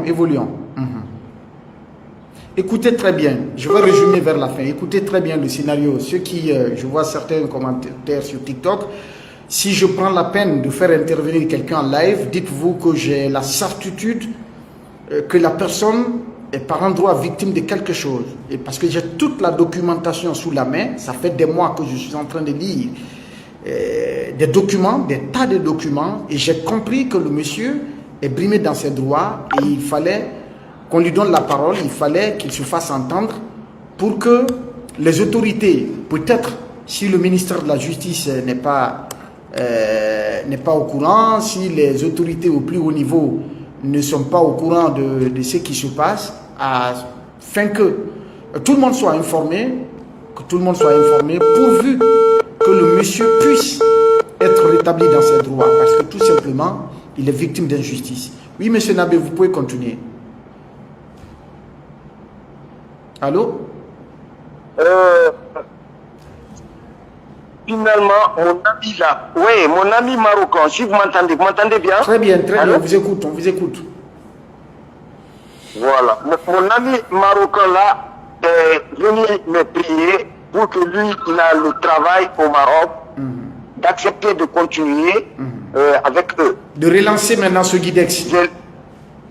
évoluons. Écoutez très bien, je vais résumer vers la fin. Écoutez très bien le scénario. Ceux qui, je vois certains commentaires sur TikTok, si je prends la peine de faire intervenir quelqu'un en live, dites-vous que j'ai la certitude que la personne est par endroit victime de quelque chose. Et parce que j'ai toute la documentation sous la main, ça fait des mois que je suis en train de lire des documents, des tas de documents, et j'ai compris que le monsieur est brimé dans ses droits et il fallait qu'on lui donne la parole, il fallait qu'il se fasse entendre pour que les autorités, peut-être si le ministère de la Justice n'est pas au courant, si les autorités au plus haut niveau ne sont pas au courant de ce qui se passe, afin que tout le monde soit informé, pourvu que le monsieur puisse être rétabli dans ses droits, parce que tout simplement, il est victime d'injustice. Oui, monsieur Nabé, vous pouvez continuer. Allô? Finalement, mon ami là, oui, mon ami marocain, si vous m'entendez bien? Très bien, on vous écoute, on vous écoute. Voilà, mon ami marocain là est venu me prier pour que lui, il a le travail au Maroc, d'accepter de continuer avec eux. De relancer maintenant ce Guidex.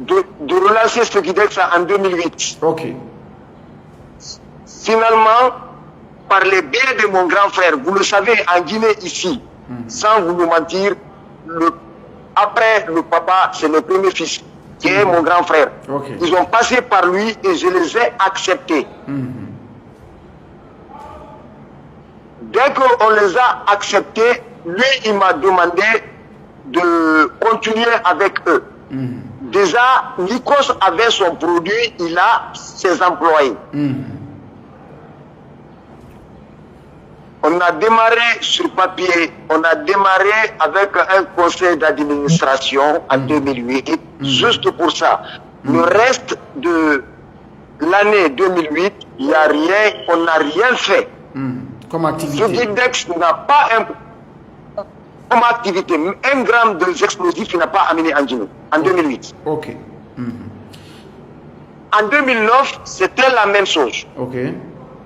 De relancer ce Guidex en 2008. Ok. Finalement, par les biais de mon grand frère, vous le savez, en Guinée ici, sans vous le mentir, après le papa, c'est le premier fils, qui est mon grand frère. Okay. Ils ont passé par lui et je les ai acceptés. Dès qu'on les a acceptés, lui, il m'a demandé de continuer avec eux. Déjà, Nikos avait son produit, il a ses employés. On a démarré sur papier, on a démarré avec un conseil d'administration en 2008, juste pour ça. Le reste de l'année 2008, il n'y a rien, on n'a rien fait. Comme activité. Ce Guidex n'a pas comme activité, un gramme d'explosifs, il n'a pas amené en Guinée, en 2008. Ok. En 2009, c'était la même chose. Ok.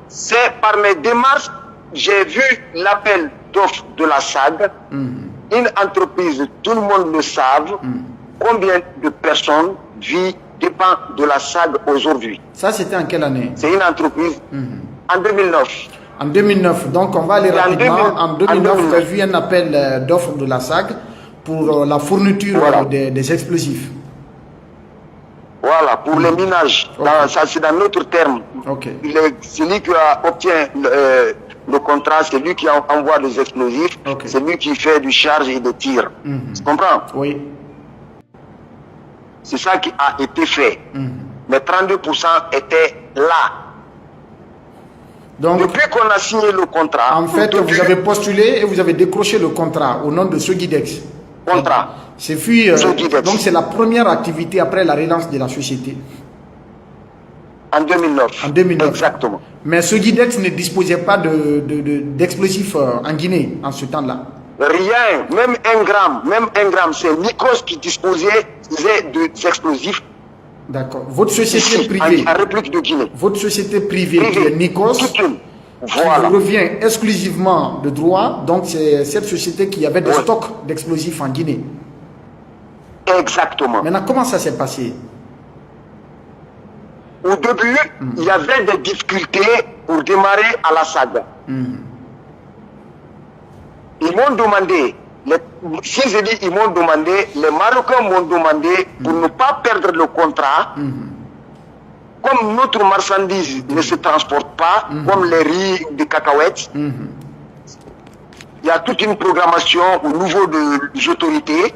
C'est par mes démarches, j'ai vu l'appel d'offres de la SAG, une entreprise, tout le monde le savent, combien de personnes dépend de la SAG aujourd'hui. Ça, c'était en quelle année? C'est une entreprise en 2009. En 2009, donc on va aller rapidement. En 2009, vous avez vu un appel d'offres de la SAG pour la fourniture des explosifs. Voilà, pour les minages. Ça, c'est dans notre terme. Celui qui obtient le contrat, c'est lui qui envoie les explosifs, c'est lui qui fait du charge et de tir. Tu comprends? Oui. C'est ça qui a été fait. Mais 32% étaient là. Donc, depuis qu'on a signé le contrat... En fait, vous avez postulé et vous avez décroché le contrat au nom de ce Guidex. Contrat. Donc, c'est la première activité après la relance de la société. En 2009. En 2009. Exactement. Mais ce Guidex ne disposait pas d'explosifs en Guinée en ce temps-là. Rien, même un gramme. C'est Nikos qui disposait des explosifs. D'accord. Votre société privée. En République de Guinée. Votre société privée qui est Nikos, qui revient exclusivement de droit. Donc, c'est cette société qui avait des stocks d'explosifs en Guinée. Exactement. Maintenant, comment ça s'est passé? Au début, il y avait des difficultés pour démarrer à la SAG. Ils m'ont demandé, si je dis ils m'ont demandé, les Marocains m'ont demandé pour ne pas perdre le contrat, comme notre marchandise ne se transporte pas, comme les riz, des cacahuètes, il y a toute une programmation au niveau des autorités.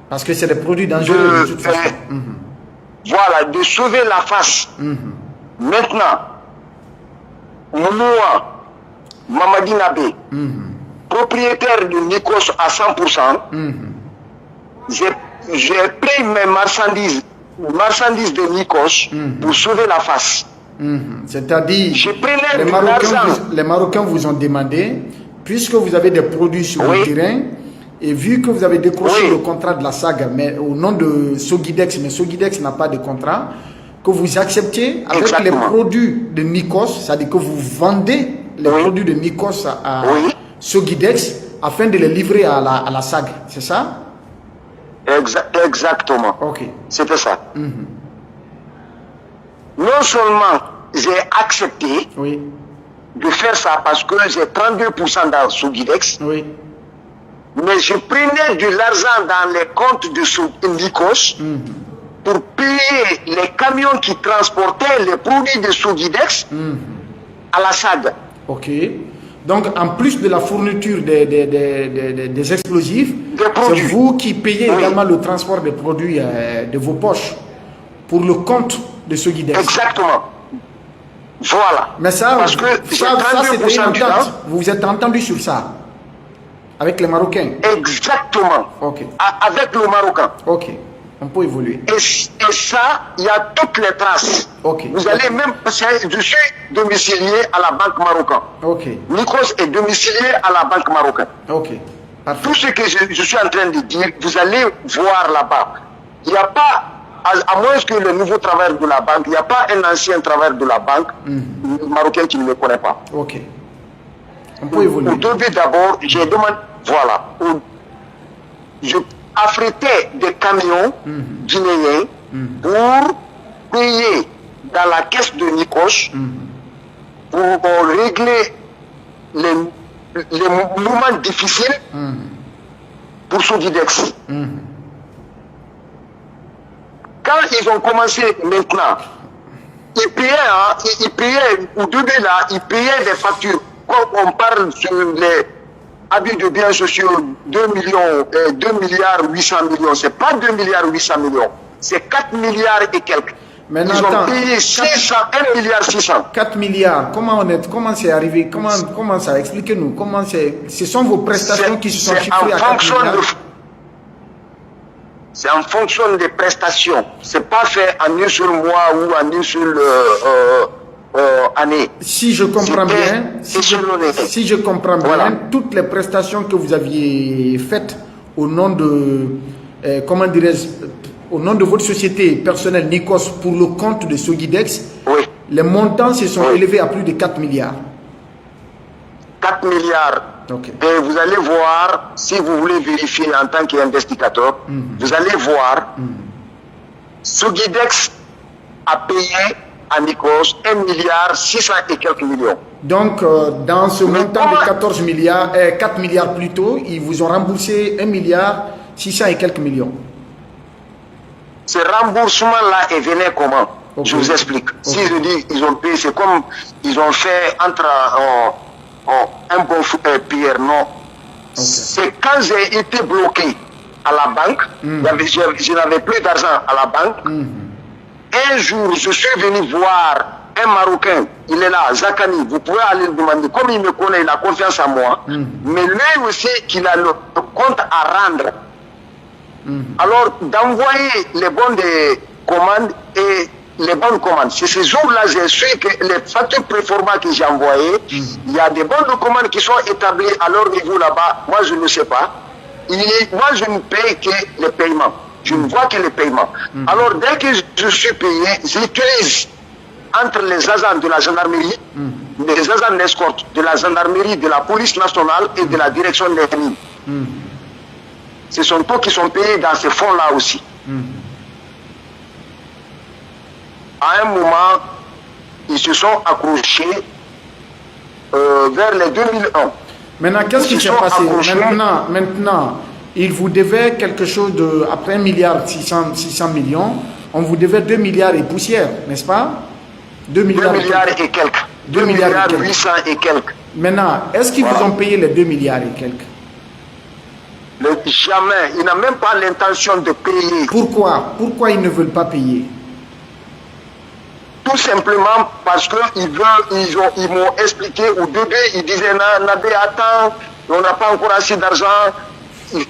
Parce que c'est des produits dangereux de toute façon. Voilà, de sauver la face. Maintenant, moi, Mamadi Nabé, propriétaire de Nikos à 100%, j'ai pris mes marchandises de Nikos pour sauver la face. C'est-à-dire, les Marocains vous ont demandé, puisque vous avez des produits sur le terrain, Et vu que vous avez décroché Oui. le contrat de la SAG, mais au nom de Sogidex, mais Sogidex n'a pas de contrat, que vous acceptiez avec Exactement. les produits de Nikos, c'est-à-dire que vous vendez les Oui. produits de Nikos à Oui. Sogidex afin de les livrer à la SAG, c'est ça? Exactement. Ok. C'était ça. Non seulement j'ai accepté Oui, de faire ça parce que j'ai 32% dans Sogidex, oui, mais je prenais de l'argent dans les comptes de Nikos pour payer les camions qui transportaient les produits de Sogidex à la SAG. ok. Donc, en plus de la fourniture des explosifs, c'est produits. vous qui payez Oui. également le transport des produits de vos poches pour le compte de Sogidex. Exactement. Voilà. Mais ça, parce que j'ai ça c'était une 32% du entente. temps. Vous vous êtes entendu sur ça avec les Marocains. Exactement. Ok, Avec le Marocain. ok. On peut évoluer. Et ça, il y a toutes les traces. Ok. Vous allez même, je suis domicilié à la banque marocaine. Ok, Nikos est domicilié à la banque marocaine. ok. Parfait. Tout ce que je suis en train de dire, vous allez voir là-bas. Il n'y a pas, à moins que le nouveau travailleur de la banque, il n'y a pas un ancien travailleur de la banque marocain qui ne me connaît pas. Ok. On peut évoluer. Au début d'abord, j'ai demandé, voilà, je affrétais des camions guinéens pour payer dans la caisse de Nikos pour régler les moments difficiles pour Sogidex. Quand ils ont commencé maintenant, ils payaient, au début là, ils payaient des factures. Quand on parle sur les abus de biens sociaux, 2 milliards 800 millions, c'est pas 2 milliards 800 millions, c'est 4 milliards et quelques. Maintenant, Ils ont attends, payé 1 milliard 600. 4 milliards, comment c'est arrivé? Comment ça? Expliquez-nous. Ce sont vos prestations qui se sont chiffrées à 4 milliards? C'est en fonction des prestations. C'est pas fait en un seul mois ou en une seule année. Si je comprends bien, si je comprends bien, Voilà. toutes les prestations que vous aviez faites au nom de, comment dirais-je, au nom de votre société personnelle Nikos pour le compte de Sogidex, Oui. les montants se sont élevés à plus de 4 milliards. 4 milliards. Ok. Et vous allez voir, si vous voulez vérifier en tant qu'investigateur, vous allez voir, Sogidex a payé à Nikos 1 milliard 600 et quelques millions. Donc, dans ce montant comment- de 14 milliards, 4 milliards plus tôt, ils vous ont remboursé 1 milliard 600 et quelques millions. Ce remboursement-là est venu comment? Ok. Je vous explique. Si Ok. je dis ils ont payé, c'est comme ils ont fait entre un bon Pierre, non. C'est quand j'ai été bloqué à la banque, je n'avais plus d'argent à la banque. Un jour, je suis venu voir un Marocain, il est là, Zakani, vous pouvez aller le demander, comme il me connaît, il a confiance en moi, mais lui aussi, qu'il a le compte à rendre. Alors, d'envoyer les bons de commandes et les bonnes commandes. C'est ce jour-là, j'ai su que les factures préformats que j'ai envoyées, il y a des bonnes de commandes qui sont établies à leur niveau là-bas. Moi, je ne sais pas. Moi, je ne paye que les paiements. Je ne vois que les paiements. Alors, dès que je suis payé, j'utilise entre les agents de la gendarmerie, les agents d'escorte de la gendarmerie, de la police nationale et de la direction des mines. Ce sont eux qui sont payés dans ces fonds-là aussi. À un moment, ils se sont accrochés vers les 2001. Maintenant, qu'est-ce qui s'est passé? Maintenant, il vous devait quelque chose de, après 1 milliard 600 millions, on vous devait 2 milliards et poussière, n'est-ce pas? 2 2 milliards milliards et quelques. 2 milliards 800 et quelques. Maintenant, est-ce qu'ils vous ont payé les 2 milliards et quelques? Jamais. Ils n'ont même pas l'intention de payer. Pourquoi? Pourquoi ils ne veulent pas payer? Tout simplement parce qu'ils m'ont expliqué au début, ils disaient, Nabé, attends, on n'a pas encore assez d'argent.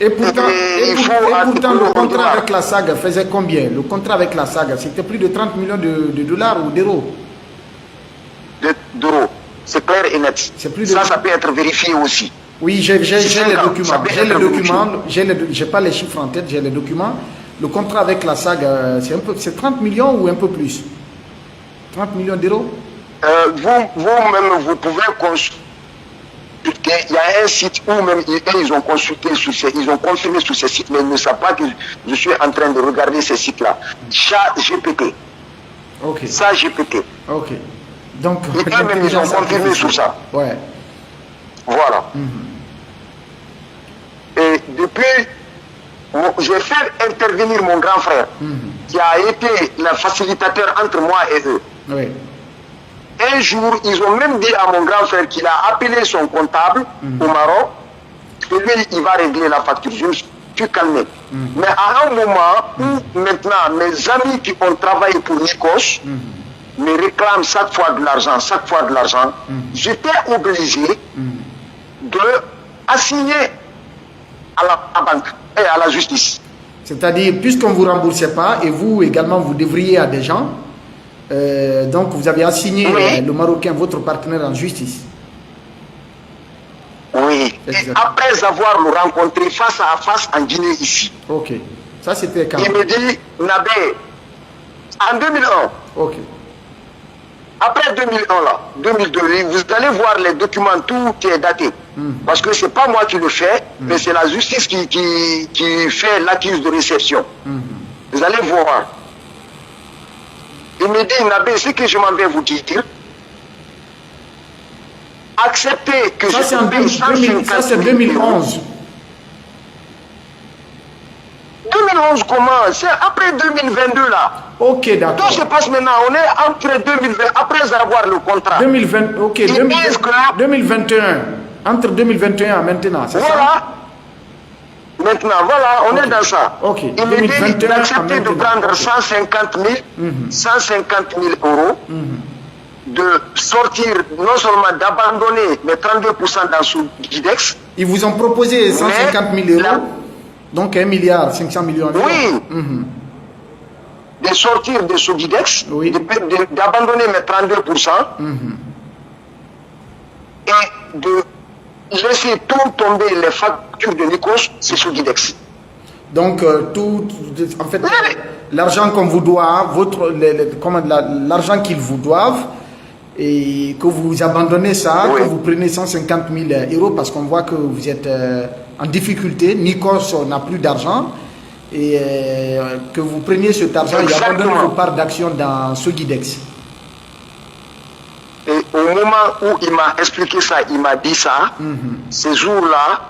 Et pourtant, le contrat avec la SAG faisait combien? Le contrat avec la SAG, c'était plus de 30 millions de dollars ou d'euros? D'euros. C'est clair et net. C'est plus de ça peut être vérifié aussi. Oui, j'ai les documents. J'ai pas les chiffres en tête, j'ai les documents. Le contrat avec la SAG, c'est 30 millions ou un peu plus? 30 millions d'euros? Vous-même, vous pouvez consulter. Il y a un site où même ils ont consulté ils ont confirmé sur ces sites, mais ils ne savent pas que je suis en train de regarder ces sites-là. ChatGPT. Ok. Ça, GPT. Ok. Donc, ils ont confirmé sur ça. Ouais. Voilà. Et depuis, j'ai fait intervenir mon grand frère, qui a été le facilitateur entre moi et eux. Oui. Un jour, ils ont même dit à mon grand frère qu'il a appelé son comptable au Maroc, que lui, il va régler la facture. Je me suis calmé. Mais à un moment où maintenant, mes amis qui ont travaillé pour Nikos me réclament chaque fois de l'argent, j'étais obligé de assigner à la banque et à la justice. C'est-à-dire, puisqu'on ne vous remboursait pas, et vous également, vous devriez à des gens, donc vous avez assigné le Marocain, votre partenaire, en justice. Oui. Et après avoir le rencontré face à face en Guinée ici. Ok. Ça c'était quand? Il me dit, Nabé, en 2001. Ok. Après 2001 là, 2002, vous allez voir les documents, tout est daté. Parce que c'est pas moi qui le fais, mais c'est la justice qui fait l'accuse de réception. Vous allez voir. Il me dit, Nabé, ce que je m'en vais vous dire, acceptez que ça, je paye 150 ça c'est 2011. 2011 comment? C'est après 2022 là. Ok, d'accord. Tout se passe maintenant, on est entre 2020, après avoir le contrat. 2020, ok, 2021. Entre 2021 et maintenant, c'est ça? Maintenant, voilà, on est dans ça. Ok. Il me dit d'accepter de prendre 150 000 euros, de sortir, non seulement d'abandonner les 32% dans ce Guidex. Ils vous ont proposé 150 000 euros, donc 1 milliard 500 millions d'euros. Oui. De sortir de ce Guidex, d'abandonner mes 32%, et de laisser tout tomber les factures de Nikos, c'est ce Guidex. Donc, en fait, l'argent qu'on vous doit, l'argent qu'ils vous doivent, et que vous abandonnez ça, que vous prenez 150 000 euros parce qu'on voit que vous êtes en difficulté, Nikos n'a plus d'argent, et que vous preniez cet argent et abandonnez vos parts d'action dans ce Guidex. Et au moment où il m'a expliqué ça, il m'a dit ça, ces jours-là,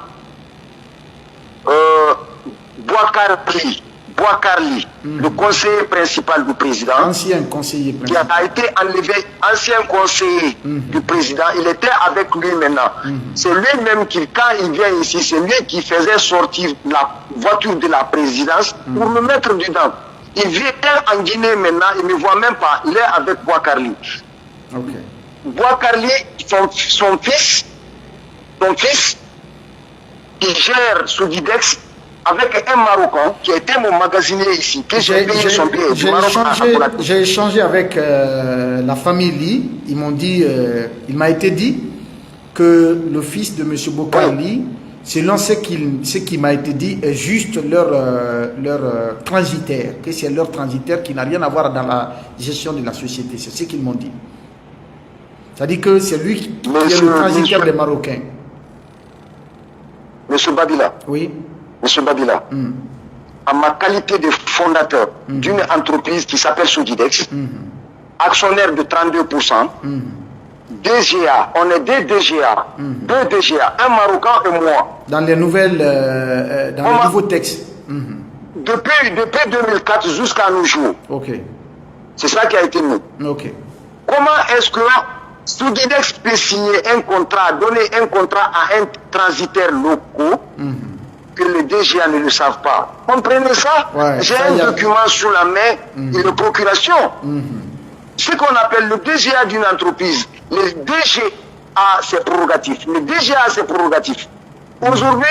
Bouakarli, le conseiller principal du président, ancien conseiller principal, qui a été enlevé, ancien conseiller du président, il était avec lui maintenant. C'est lui-même qui, quand il vient ici, c'est lui qui faisait sortir la voiture de la présidence pour me mettre dedans. Il vient en Guinée maintenant, il ne me voit même pas, il est avec Bouakarli. Bouakarli, son fils, qui gère ce Guidex, avec un Marocain qui était mon magasinier ici, que j'ai payé son billet. J'ai échangé avec la famille Li. Ils m'ont dit, il m'a été dit que le fils de M. Bouakarli, selon ce qui m'a été dit, est juste leur transitaire, que c'est leur transitaire qui n'a rien à voir dans la gestion de la société. C'est ce qu'ils m'ont dit. C'est-à-dire que c'est lui qui est le transitaire des Marocains. Monsieur Babila. Oui. Monsieur Babila, en ma qualité de fondateur d'une entreprise qui s'appelle Soudidex, actionnaire de 32%, DGA, on est deux DGA, un Marocain et moi. Dans les nouvelles, dans les nouveaux textes. Depuis 2004 jusqu'à nos jours. C'est ça qui a été mis. Comment est-ce que Soudidex peut signer un contrat, donner un contrat à un transitaire local que les DGA ne le savent pas? Comprenez ça? J'ai un document sous la main et de procuration. Ce qu'on appelle le DGA d'une entreprise, le DGA a ses prérogatives. Le DGA a ses prérogatives. Aujourd'hui,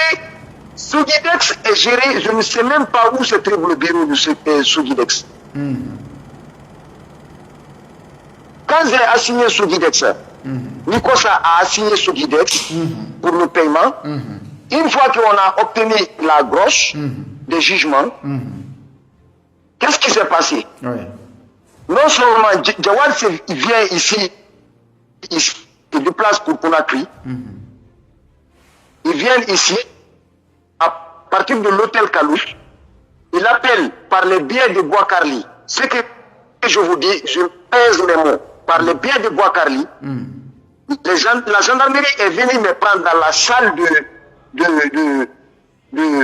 Soudidex est géré, je ne sais même pas où se trouve le bureau de Soudidex. Quand j'ai assigné Soudidex, Nicosa a assigné Sogidex pour le paiement. Une fois qu'on a obtenu la grosse des jugements, qu'est-ce qui s'est passé? Non seulement Jawad vient ici, il se déplace pour Conakry, ils viennent ici, à partir de l'hôtel Kalouche, il appelle par les biais de Bois-Carly. Ce que je vous dis, je pèse les mots. Par les biais de Bois-Carly, la gendarmerie est venue me prendre dans la salle de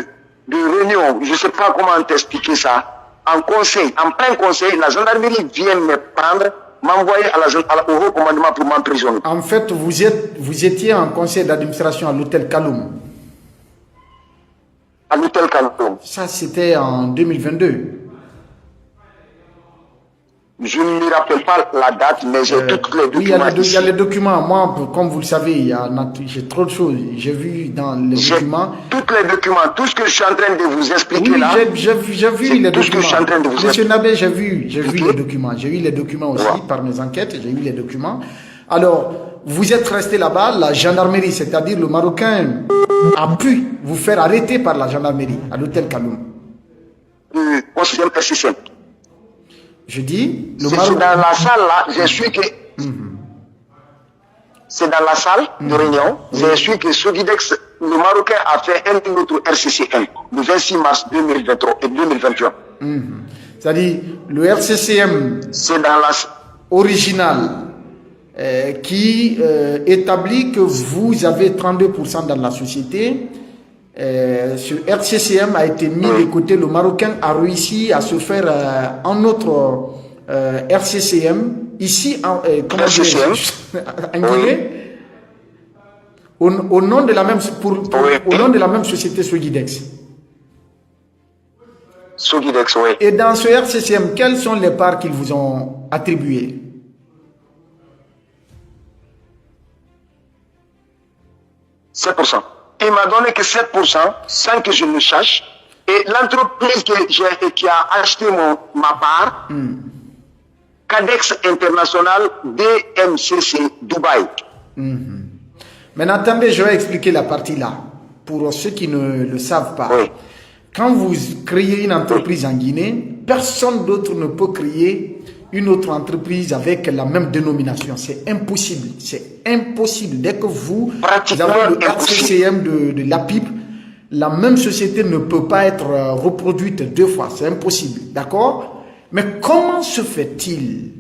réunion. Je ne sais pas comment t'expliquer ça. En conseil, en plein conseil, la gendarmerie vient me prendre, m'envoyer au haut commandement pour m'emprisonner. En fait, vous étiez en conseil d'administration à l'hôtel Kaloum. À l'hôtel Kaloum. Ça, c'était en 2022. Je ne me rappelle pas la date, mais j'ai tous les documents. Oui, il y a les documents. Moi, comme vous le savez, j'ai trop de choses. J'ai vu dans les documents. Tous les documents, tout ce que je suis en train de vous expliquer là. J'ai vu les documents. Ce que je suis en train de vous Monsieur Nabé, j'ai vu les documents. J'ai eu les documents aussi par mes enquêtes. J'ai eu les documents. Alors, vous êtes resté là-bas, la gendarmerie, c'est-à-dire le Marocain, a pu vous faire arrêter par la gendarmerie à l'hôtel Kaloum. Au 6e SCCM. Je dis, c'est dans la salle là, j'ai su que c'est dans la salle de réunion, j'ai su que Sogidex, le Marocain, a fait un autre RCCM le 26 mars 2023 et 2021. C'est-à-dire le RCCM c'est dans la original qui établit que vous avez 32% dans la société. Ce RCCM a été mis de côté. Le Marocain a réussi à se faire un autre RCCM ici en Guinée au nom de la même au nom de la même société Sogidex. Sogidex, oui. Et dans ce RCCM, quelles sont les parts qu'ils vous ont attribuées? « 7%. Il m'a donné que 7% sans que je ne sache. Et l'entreprise qui a acheté ma part, Cadex International DMCC Dubaï. Maintenant, attendez, je vais expliquer la partie là, pour ceux qui ne le savent pas. Oui. Quand vous créez une entreprise en Guinée, personne d'autre ne peut créer une autre entreprise avec la même dénomination. C'est impossible. C'est impossible. Dès que vous avez le RCCM de l'APIP, la même société ne peut pas être reproduite deux fois. C'est impossible. D'accord? Mais comment se fait-il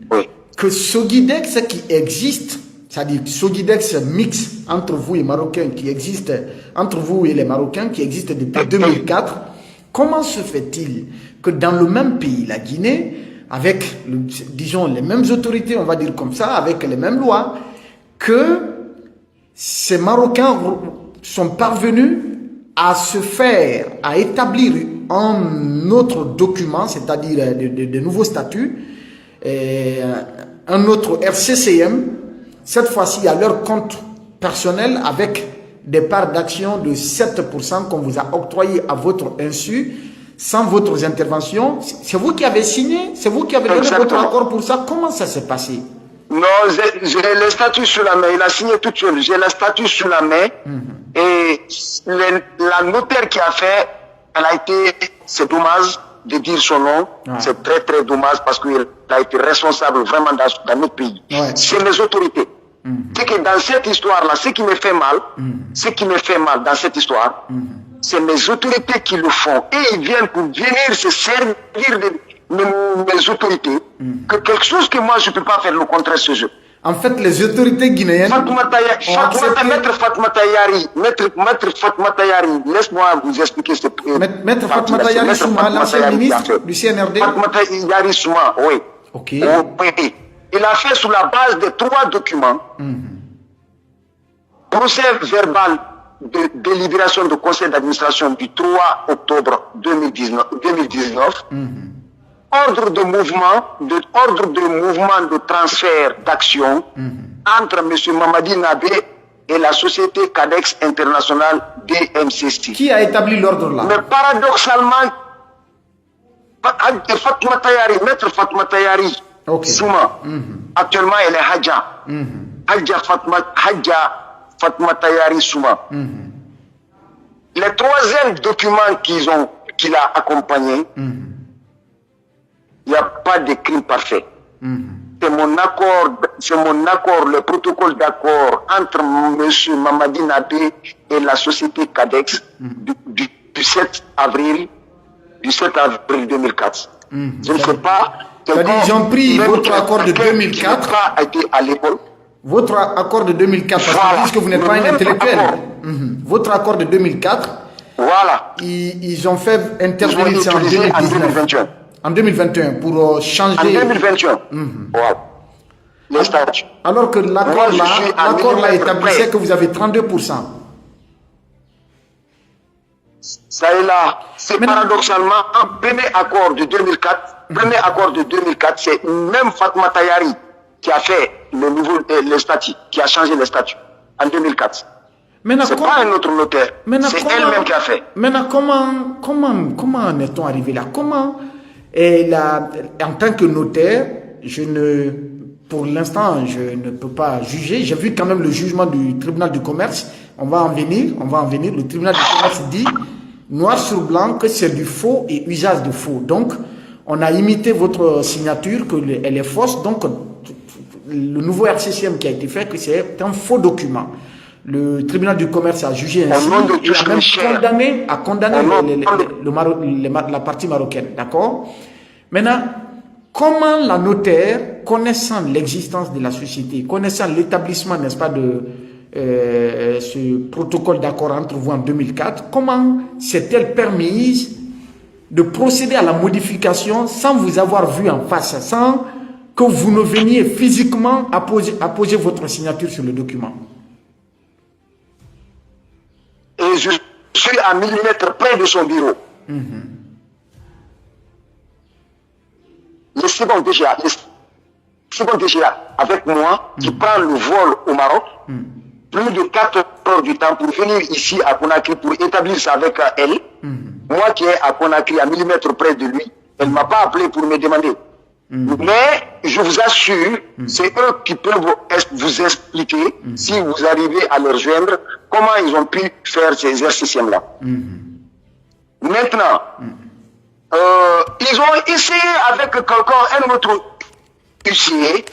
que Sogidex qui existe, c'est-à-dire Sogidex mix entre vous et Marocains qui existe, entre vous et les Marocains qui existe depuis 2004, comment se fait-il que dans le même pays, la Guinée, avec, disons, les mêmes autorités, on va dire comme ça, avec les mêmes lois, que ces Marocains sont parvenus à se faire, à établir un autre document, c'est-à-dire de nouveaux statuts, un autre RCCM, cette fois-ci à leur compte personnel avec des parts d'action de 7% qu'on vous a octroyé à votre insu, sans votre intervention. C'est vous qui avez signé, c'est vous qui avez donné votre accord pour ça. Comment ça s'est passé? Non, j'ai le statut sur la main. Il a signé tout seul. J'ai le statut sur la main. Et la notaire qui a fait, elle a été, c'est dommage de dire son nom. C'est très très dommage parce qu'il a été responsable vraiment dans notre pays. C'est les autorités. C'est que dans cette histoire-là, ce qui me fait mal, dans cette histoire, c'est mes autorités qui le font. Et ils viennent pour venir se servir de mes autorités. Que quelque chose que moi je ne peux pas faire le contraire ce jeu. En fait, les autorités guinéennes... Maître Fatoumata Yari, Maître Fatoumata Yari, laisse-moi vous expliquer ce Maître Fatoumata Yari Souma, l'ancien ministre du CNRD. Fatoumata Yari Souma, oui. Ok. Il a fait sur la base de 3 documents. Procès verbal de délibération du conseil d'administration du 3 octobre 2019. Ordre de mouvement de transfert d'action entre M. Mamadi Nabé et la société Cadex International DMCC. Qui a établi l'ordre là? Mais paradoxalement, Maître Fatoumata Yari, Souma, actuellement elle est Hadja. Hadja Fatma Tayari Souma. Le troisième document qu'il a accompagné, il n'y a pas de crime parfait. C'est mon accord, le protocole d'accord entre M. Mamadi Nabé et la société Cadex du 7 avril 2004. Je ne sais pas. Ils ont pris votre accord de 2004. A été à l'école. Votre accord de 2004, parce qu'ils disent que vous n'êtes pas un intellectuel. Votre accord de 2004, voilà. Ils ont fait intervenir ça en 2021. En 2021, pour changer. En 2021. Voilà. Les statuts. Alors que l'accord là établissait que vous avez 32%. Ça est là. C'est paradoxalement un premier accord de 2004. Premier accord de 2004, c'est même Fatma Tayari qui a fait les statuts, qui a changé les statuts en 2004. C'est pas un autre notaire. C'est elle-même qui a fait. Maintenant, comment en est-on arrivé là? Comment, en tant que notaire, pour l'instant, je ne peux pas juger. J'ai vu quand même le jugement du tribunal du commerce. On va en venir. Le tribunal du commerce dit, noir sur blanc, que c'est du faux et usage de faux. Donc, on a imité votre signature, qu'elle est fausse. Donc, le nouveau RCCM qui a été fait, que c'est un faux document. Le tribunal du commerce a jugé ainsi et a même condamné la partie marocaine. D'accord? Maintenant, comment la notaire, connaissant l'existence de la société, connaissant l'établissement, n'est-ce pas, de ce protocole d'accord entre vous en 2004, comment s'est-elle permise de procéder à la modification sans vous avoir vu en face, sans que vous ne veniez physiquement apposer votre signature sur le document? Et je suis à millimètres près de son bureau. Le second DGA avec moi, qui prend le vol au Maroc, plus de 4 heures du temps pour venir ici à Conakry pour établir ça avec elle. Moi qui est à Conakry à millimètres près de lui, elle ne m'a pas appelé pour me demander. Mais je vous assure, c'est eux qui peuvent vous expliquer, si vous arrivez à leur joindre, comment ils ont pu faire ces RCCM-là. Maintenant, ils ont essayé avec quelqu'un, un autre huissier,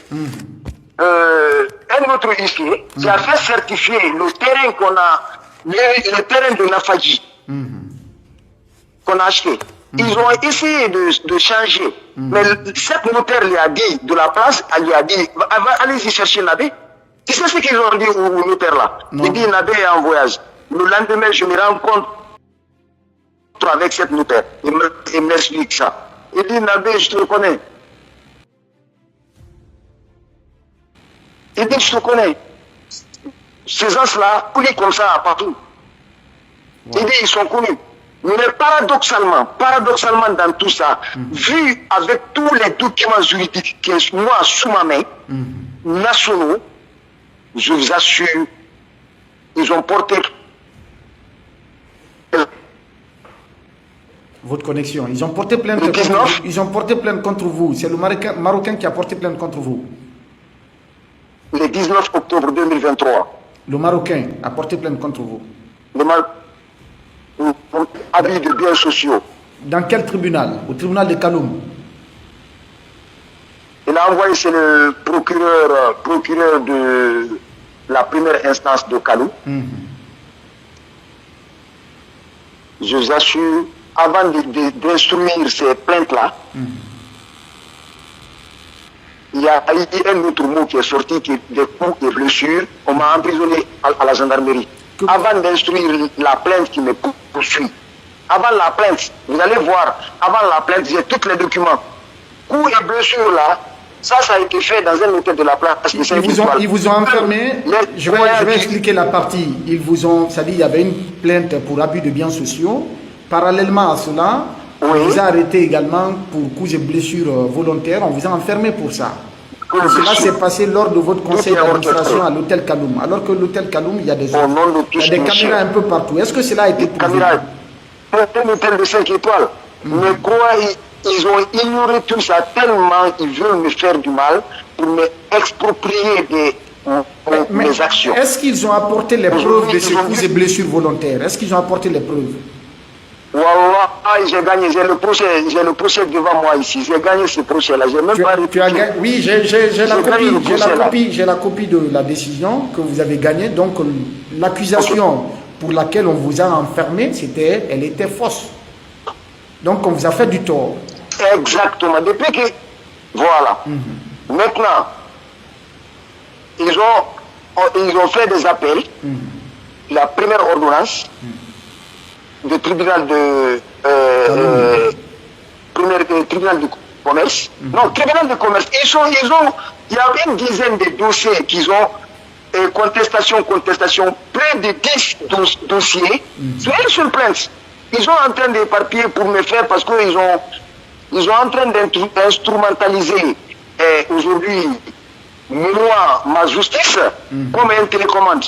qui a fait certifier le terrain qu'on a, le terrain de Nafadji, qu'on a acheté. Ils ont essayé de changer. Mais cette notaire lui a dit, de la place, elle lui a dit, allez-y chercher Nabé. Tu sais ce qu'ils ont dit au notaire là? Il dit, Nabé est en voyage. Le lendemain, je me rencontre avec cette notaire. Il m'explique ça. Il dit, Nabé, je te connais. Il dit, je te connais. Ces gens-là, connus comme ça partout. Il dit, ils sont connus. Mais paradoxalement dans tout ça, vu avec tous les documents juridiques qui sont moi sous ma main, nationaux, je vous assure, ils ont porté votre connexion. Ils ont porté plainte contre vous. C'est le Marocain qui a porté plainte contre vous. Le 19 octobre 2023. Le Marocain a porté plainte contre vous. Abus de biens sociaux. Dans quel tribunal? Au tribunal de Kaloum. Il a envoyé chez le procureur de la première instance de Kaloum. Je vous assure, avant d'instruire ces plaintes-là, il y a un autre mot qui est sorti, qui est des coups et blessures. On m'a emprisonné à la gendarmerie. Avant d'instruire la plainte qui me poursuit, avant la plainte, vous allez voir, avant la plainte, j'ai tous les documents. Coups et blessures là, ça a été fait dans un hôtel de la place. Ils vous ont enfermé. Je vais expliquer la partie. C'est-à-dire, il y avait une plainte pour abus de biens sociaux. Parallèlement à cela, on vous a arrêté également pour coups et blessures volontaires. On vous a enfermé pour ça. Cela s'est passé lors de votre conseil d'administration à l'hôtel Kaloum. Alors que l'hôtel Kaloum, il y a des caméras un peu partout. Est-ce que cela a été prouvé? Un hôtel de 5 étoiles. Mais quoi, ils ont ignoré tout ça tellement ils veulent me faire du mal pour me exproprier mes actions. Est-ce qu'ils ont apporté les preuves de secours et blessures volontaires? Est-ce qu'ils ont apporté les preuves? Wallah, j'ai gagné, j'ai le procès devant moi ici. J'ai gagné ce procès-là. Oui, j'ai la copie de la décision que vous avez gagnée. Donc, l'accusation pour laquelle on vous a enfermé, elle était fausse. Donc, on vous a fait du tort. Exactement. Depuis que... Voilà. Maintenant, ils ont fait des appels. La première ordonnance du tribunal de tribunal de commerce. Non, tribunal de commerce. Il y a une dizaine de dossiers qu'ils ont contestation, près de 10 dossiers. C'est une seule plainte. Ils sont en train d'éparpiller pour me faire parce qu'ils sont en train d'instrumentaliser aujourd'hui moi, ma justice, comme un télécommande.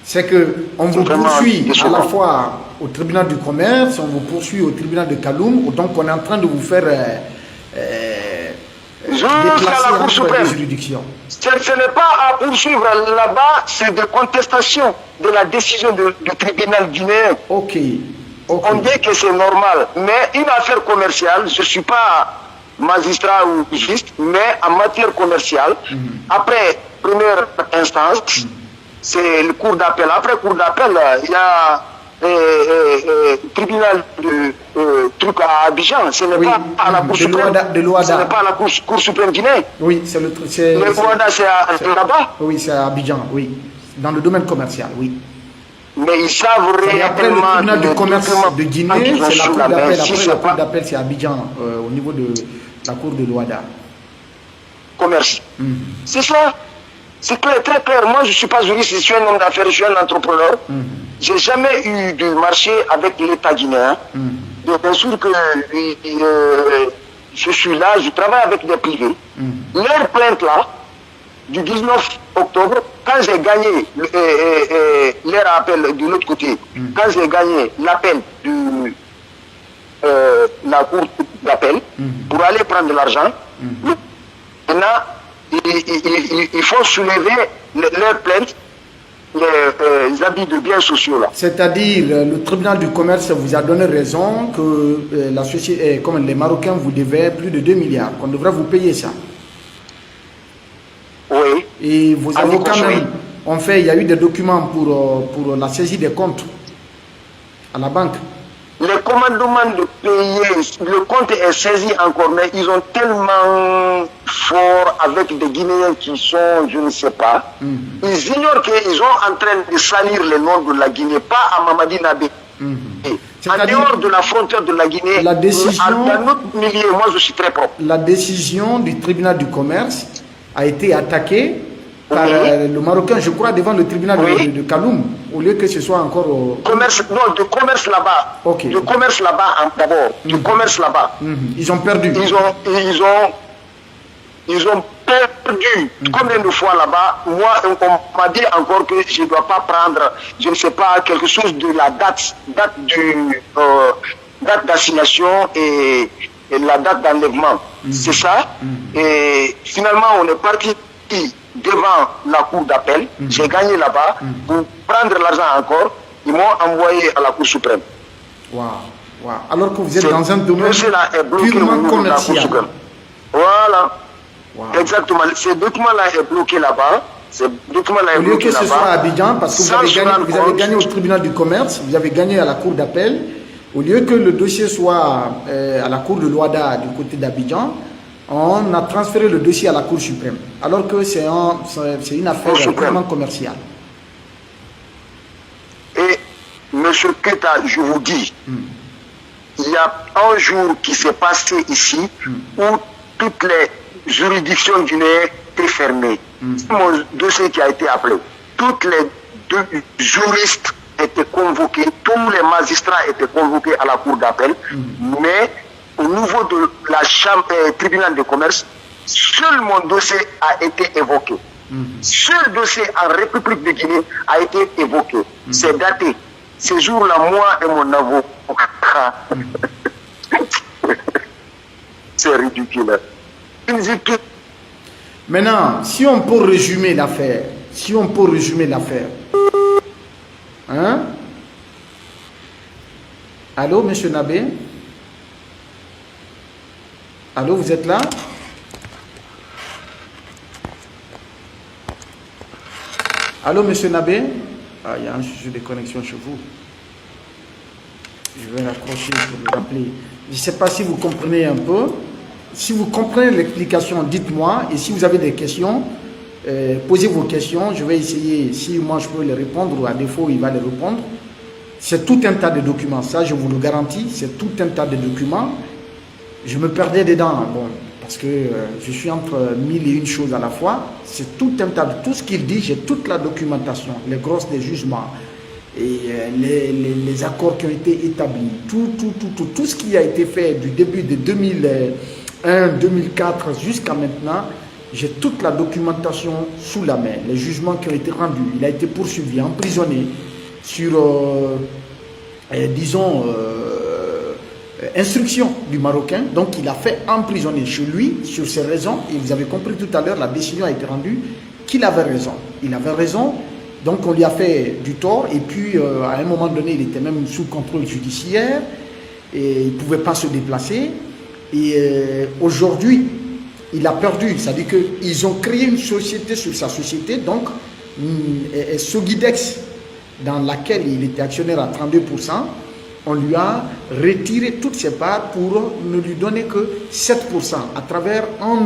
C'est qu'on vous poursuit à la fois au tribunal du commerce, on vous poursuit au tribunal de Kaloum, donc on est en train de vous faire déplacer la Cour suprême. Juridiction. Ce n'est pas à poursuivre là-bas, c'est de contestation de la décision du tribunal guinéen. Ok. On dit que c'est normal, mais une affaire commerciale, je ne suis pas magistrat ou juriste, mais en matière commerciale, après première instance, c'est le cours d'appel. Après cours d'appel, il y a tribunal de truc à Abidjan. Ce n'est pas à la Cour suprême. Ce n'est pas à la Cour suprême guinéenne. Oui, c'est le Luanda, c'est là-bas. Oui, c'est à Abidjan, oui. Dans le domaine commercial, oui. Mais ils savent réellement... Après le tribunal du commerce de Guinée, c'est la cour d'appel. Après la cour d'appel, c'est à Abidjan, au niveau de la cour de Luanda. Commerce. C'est ça. C'est clair, très clair. Moi, je ne suis pas juriste, je suis un homme d'affaires, je suis un entrepreneur. Je n'ai jamais eu de marché avec l'État guinéen. Bien sûr que je suis là, je travaille avec des privés. Leur plainte là, du 19 octobre, quand j'ai gagné leur appel de l'autre côté, quand j'ai gagné l'appel de la cour d'appel pour aller prendre l'argent, maintenant, il faut soulever leur plainte, les habits de biens sociaux là. C'est-à-dire, le tribunal du commerce vous a donné raison que la société, comme les Marocains vous devaient plus de 2 milliards, qu'on devrait vous payer ça. Oui. Et vos avocats même ont fait, il y a eu des documents pour la saisie des comptes à la banque. Le commandement de payer, le compte est saisi encore, mais ils ont tellement fort avec des Guinéens qui sont, je ne sais pas, ils ignorent qu'ils sont en train de salir le nom de la Guinée, pas à Mamadi Nabé. En dehors de la frontière de la Guinée, la décision, dans notre milieu, moi je suis très propre. La décision du tribunal du commerce a été attaquée par le Marocain, je crois, devant le tribunal de Kaloum, au lieu que ce soit encore au... Commerce, non, de commerce là-bas. Okay. De commerce là-bas d'abord. Du commerce là-bas. Ils ont perdu. Ils ont perdu. Combien de fois là-bas? Moi, on m'a dit encore que je ne dois pas prendre, je ne sais pas, quelque chose de la date d'assignation et la date d'enlèvement. C'est ça. Et finalement, on est parti devant la cour d'appel. J'ai gagné là-bas. Pour prendre l'argent encore, ils m'ont envoyé à la Cour suprême. Wow. Alors que vous êtes dans un domaine purement commercial. Voilà. Wow. Exactement. Ce document-là est bloqué là-bas. Au lieu que ce soit à Abidjan, parce que vous avez gagné au tribunal du commerce, vous avez gagné à la cour d'appel, au lieu que le dossier soit à la cour de Luanda du côté d'Abidjan, on a transféré le dossier à la Cour suprême, alors que c'est une affaire purement commerciale. Et, M. Keta, je vous dis, il y a un jour qui s'est passé ici où toutes les juridictions guinéennes étaient fermées. Mon dossier qui a été appelé, toutes les juristes étaient convoqués, tous les magistrats étaient convoqués à la cour d'appel, mais au niveau de la chambre tribunal de commerce, seul mon dossier a été évoqué. Seul dossier en République de Guinée a été évoqué. C'est daté. Ce jour-là, moi et mon avocat. C'est ridicule. Maintenant, si on peut résumer l'affaire, Si on peut résumer l'affaire. Hein? Allô, monsieur Nabé? Allô, vous êtes là? Allô, monsieur Nabé? Ah, il y a un sujet de connexion chez vous. Je vais raccrocher pour le rappeler. Je ne sais pas si vous comprenez un peu. Si vous comprenez l'explication, dites-moi. Et si vous avez des questions, posez vos questions. Je vais essayer, si moi je peux les répondre, ou à défaut, il va les répondre. C'est tout un tas de documents. Ça, je vous le garantis. C'est tout un tas de documents. Je me perdais dedans. Bon, parce que je suis entre mille et une choses à la fois. C'est tout un tas de tout ce qu'il dit. J'ai toute la documentation, les grosses des jugements et les accords qui ont été établis. Tout ce qui a été fait du début de 2001, 2004 jusqu'à maintenant. J'ai toute la documentation sous la main. Les jugements qui ont été rendus. Il a été poursuivi, emprisonné sur, disons, instruction du Marocain. Donc il a fait emprisonner chez lui sur ses raisons. Et vous avez compris tout à l'heure, la décision a été rendue qu'il avait raison. Il avait raison, donc on lui a fait du tort. Et puis à un moment donné, il était même sous contrôle judiciaire et il ne pouvait pas se déplacer. Et aujourd'hui, il a perdu. C'est-à-dire qu'ils ont créé une société sur sa société, donc Sogidex, dans laquelle il était actionnaire à 32%. On lui a retiré toutes ses parts pour ne lui donner que 7% à travers un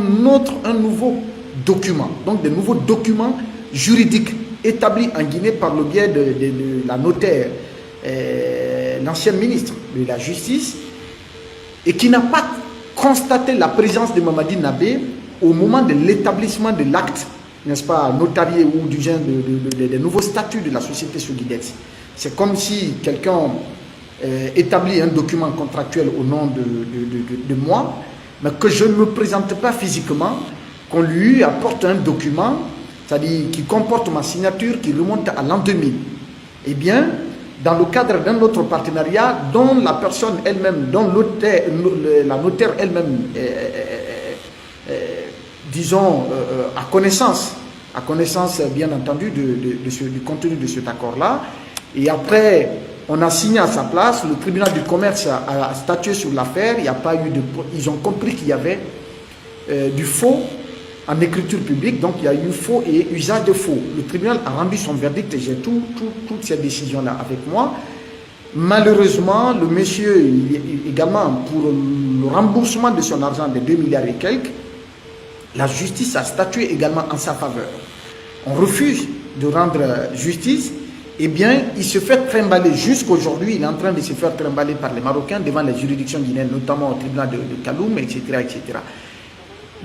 nouveau document. Donc des nouveaux documents juridiques établis en Guinée par le biais de la notaire, l'ancienne ministre de la Justice, et qui n'a pas constaté la présence de Mamadi Nabé au moment de l'établissement de l'acte, n'est-ce pas, notarié ou du genre des nouveaux statuts de la société Sogidex. C'est comme si quelqu'un établit un document contractuel au nom de moi, mais que je ne me présente pas physiquement, qu'on lui apporte un document, c'est-à-dire qui comporte ma signature, qui remonte à l'an 2000. Eh bien, dans le cadre d'un autre partenariat dont la personne elle-même, dont la notaire elle-même, disons, à connaissance bien entendu du contenu de cet accord-là, et après, on a signé à sa place, le tribunal du commerce a statué sur l'affaire, il n'y a pas eu ils ont compris qu'il y avait du faux en écriture publique, donc il y a eu faux et usage de faux. Le tribunal a rendu son verdict et j'ai toutes ces décisions-là avec moi. Malheureusement, le monsieur, également, pour le remboursement de son argent de 2 milliards et quelques, la justice a statué également en sa faveur. On refuse de rendre justice. Eh bien, il se fait trimballer jusqu'aujourd'hui, il est en train de se faire trimballer par les Marocains devant les juridictions guinéennes, notamment au tribunal de Kaloum, etc., etc.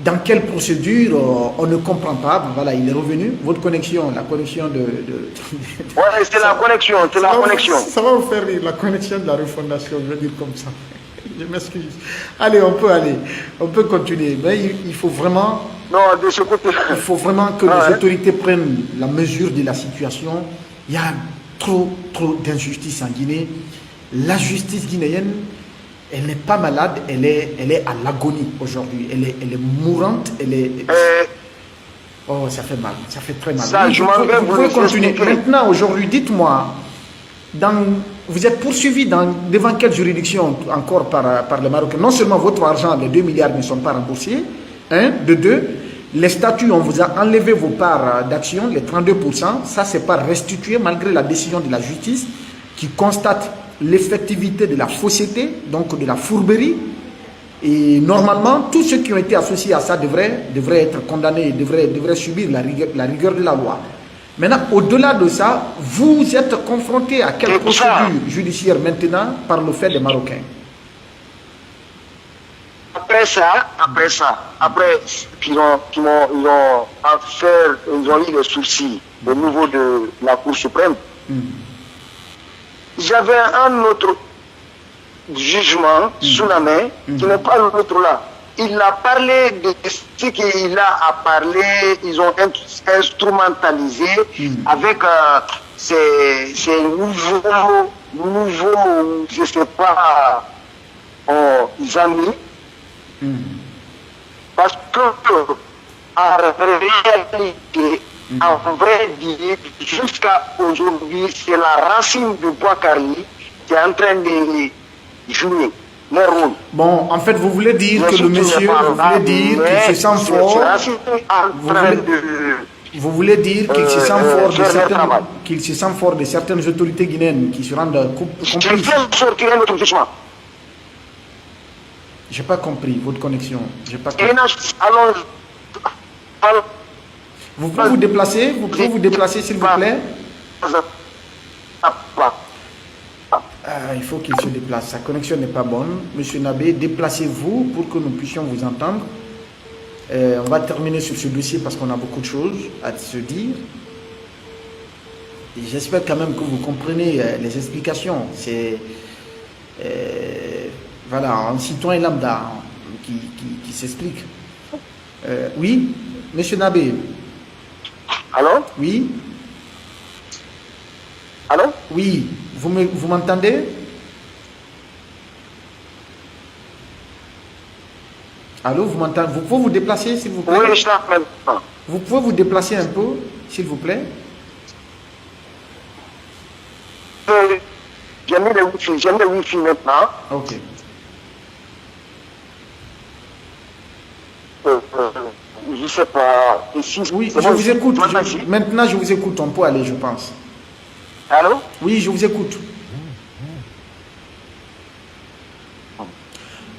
Dans quelle procédure, on ne comprend pas. Voilà, il est revenu. Votre connexion, la connexion de... Ouais, c'est la connexion, c'est la connexion. Ça va vous faire rire, la connexion de la refondation, je vais dire comme ça. Je m'excuse. Allez, on peut continuer. Mais il faut vraiment... Non, de ce côté... Il faut vraiment que les autorités prennent la mesure de la situation. Il y a trop d'injustice en Guinée. La justice guinéenne, elle n'est pas malade, elle est à l'agonie aujourd'hui. Elle est mourante, Oh, ça fait mal, ça fait très mal. Ça, vous pouvez continuer. Maintenant, aujourd'hui, dites-moi, vous êtes poursuivi devant quelle juridiction encore par les Marocains? Non seulement votre argent, les 2 milliards ne sont pas remboursés, de deux, les statuts, on vous a enlevé vos parts d'action, les 32%, ça c'est pas restitué malgré la décision de la justice qui constate l'effectivité de la fausseté, donc de la fourberie. Et normalement, tous ceux qui ont été associés à ça devraient être condamnés, devraient subir la rigueur de la loi. Maintenant, au-delà de ça, vous êtes confronté à quelle procédure judiciaire maintenant par le fait des Marocains? Après qu'ils ont eu les sourcils au niveau de la Cour suprême, j'avais un autre jugement sous la main qui n'est pas l'autre là. Il a parlé de ce qu'il a parlé, ils ont instrumentalisé avec ces nouveaux, je ne sais pas, amis. Parce que en réalité, En vrai dire, jusqu'à aujourd'hui, c'est la racine de Boakari qui est en train de jouer le rôle. Bon, en fait, vous voulez dire que le monsieur, vous voulez dire qu'il se sent fort. Vous voulez dire qu'il se sent fort de certaines, qu'il se sent fort de certaines autorités guinéennes qui se rendent complices. J'ai pas compris votre connexion. J'ai pas compris. Vous pouvez vous déplacer? Vous pouvez vous déplacer, s'il vous plaît? Il faut qu'il se déplace. Sa connexion n'est pas bonne. Monsieur Nabé, déplacez-vous pour que nous puissions vous entendre. On va terminer sur ce dossier parce qu'on a beaucoup de choses à se dire. J'espère quand même que vous comprenez les explications. C'est voilà, un citoyen lambda qui s'explique. Oui, monsieur Nabé. Allô? Oui. Allô? Oui, vous m'entendez? Allô, vous m'entendez? Vous pouvez vous déplacer, s'il vous plaît? Oui, je t'entends maintenant. Vous pouvez vous déplacer un peu, s'il vous plaît? J'ai mis le wifi maintenant. Ok. Je sais pas. Ici, Oui, je vous écoute. Maintenant, je vous écoute. On peut aller, je pense. Allô? Oui, je vous écoute.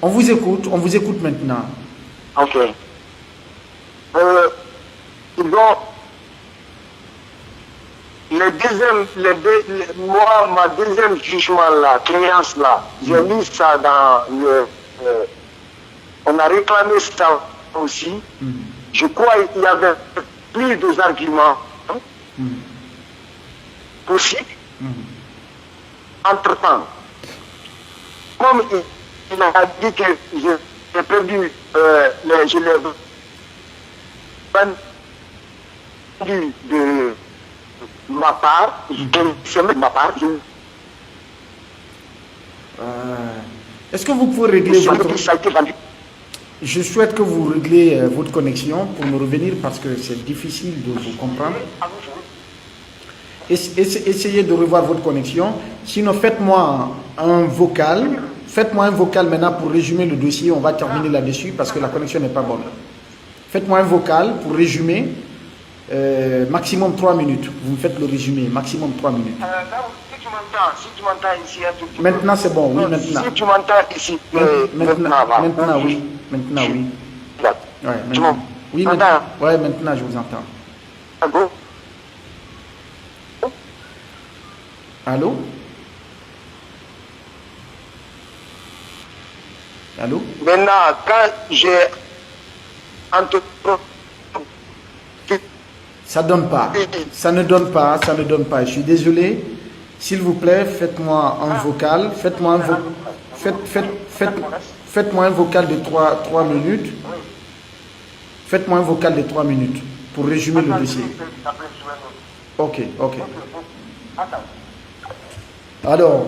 On vous écoute maintenant. Ok. Ils ont moi, ma deuxième jugement là, créance là, j'ai mis ça dans le. On a réclamé ça aussi. Je crois qu'il y avait plus d'arguments possibles. Entre-temps, comme il a dit que j'ai perdu, je l'ai vendu de ma part, de ma part. Est-ce que vous pouvez régler votre... Ça a été vendu. Je souhaite que vous réglez votre connexion pour me revenir parce que c'est difficile de vous comprendre. Essayez de revoir votre connexion. Sinon, faites-moi un vocal. Faites-moi un vocal maintenant pour résumer le dossier. On va terminer là-dessus parce que la connexion n'est pas bonne. Faites-moi un vocal pour résumer. Maximum 3 minutes. Vous me faites le résumé. Maximum 3 minutes. Si tu m'entends ici, un tout petit peu. Maintenant, c'est bon. Oui, maintenant. Si tu m'entends ici, maintenant, oui. Maintenant, oui. Ouais, maintenant. Oui, maintenant. Ouais, maintenant, je vous entends. Allô? Allô? Maintenant, quand j'ai ça donne pas. Ça ne donne pas. Ça ne donne pas. Je suis désolé. S'il vous plaît, faites-moi un vocal. Faites-moi un vocal de 3 minutes. Faites-moi un vocal de 3 minutes pour résumer le dossier. Ok, ok. Alors,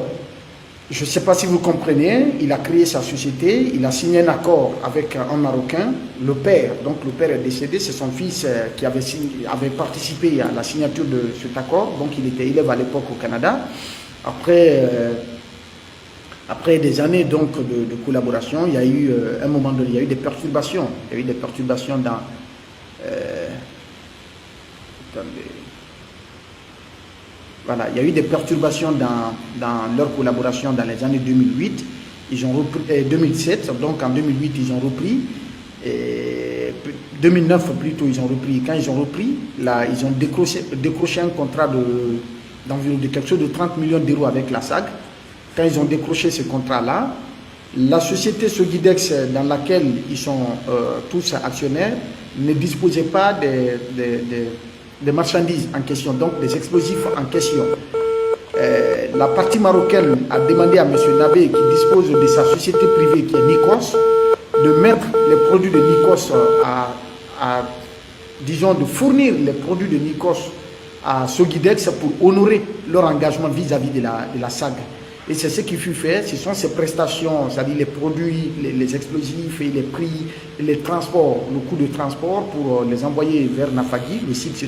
je ne sais pas si vous comprenez, il a créé sa société, il a signé un accord avec un Marocain, le père. Donc le père est décédé, c'est son fils qui avait participé à la signature de cet accord. Donc il était élève à l'époque au Canada. Après des années donc de collaboration, il y a eu un moment donné, il y a eu des perturbations. Il y a eu des perturbations dans... Voilà, il y a eu des perturbations dans leur collaboration dans les années 2008. Ils ont repris, 2007, donc en 2008, ils ont repris. Et 2009 plutôt, ils ont repris. Quand ils ont repris, là, ils ont décroché un contrat d'environ de quelque chose de 30 millions d'euros avec la SAG. Quand ils ont décroché ce contrat-là, la société Sogidex dans laquelle ils sont tous actionnaires ne disposait pas des marchandises en question, donc des explosifs en question. La partie marocaine a demandé à M. Nabé, qui dispose de sa société privée qui est Nikos, de mettre les produits de Nikos disons, de fournir les produits de Nikos à Sogidex pour honorer leur engagement vis-à-vis de la SAG. Et c'est ce qui fut fait. Ce sont ces prestations, c'est-à-dire les produits, les explosifs et les prix, les transports, le coût de transport pour les envoyer vers Nafagui. Le site se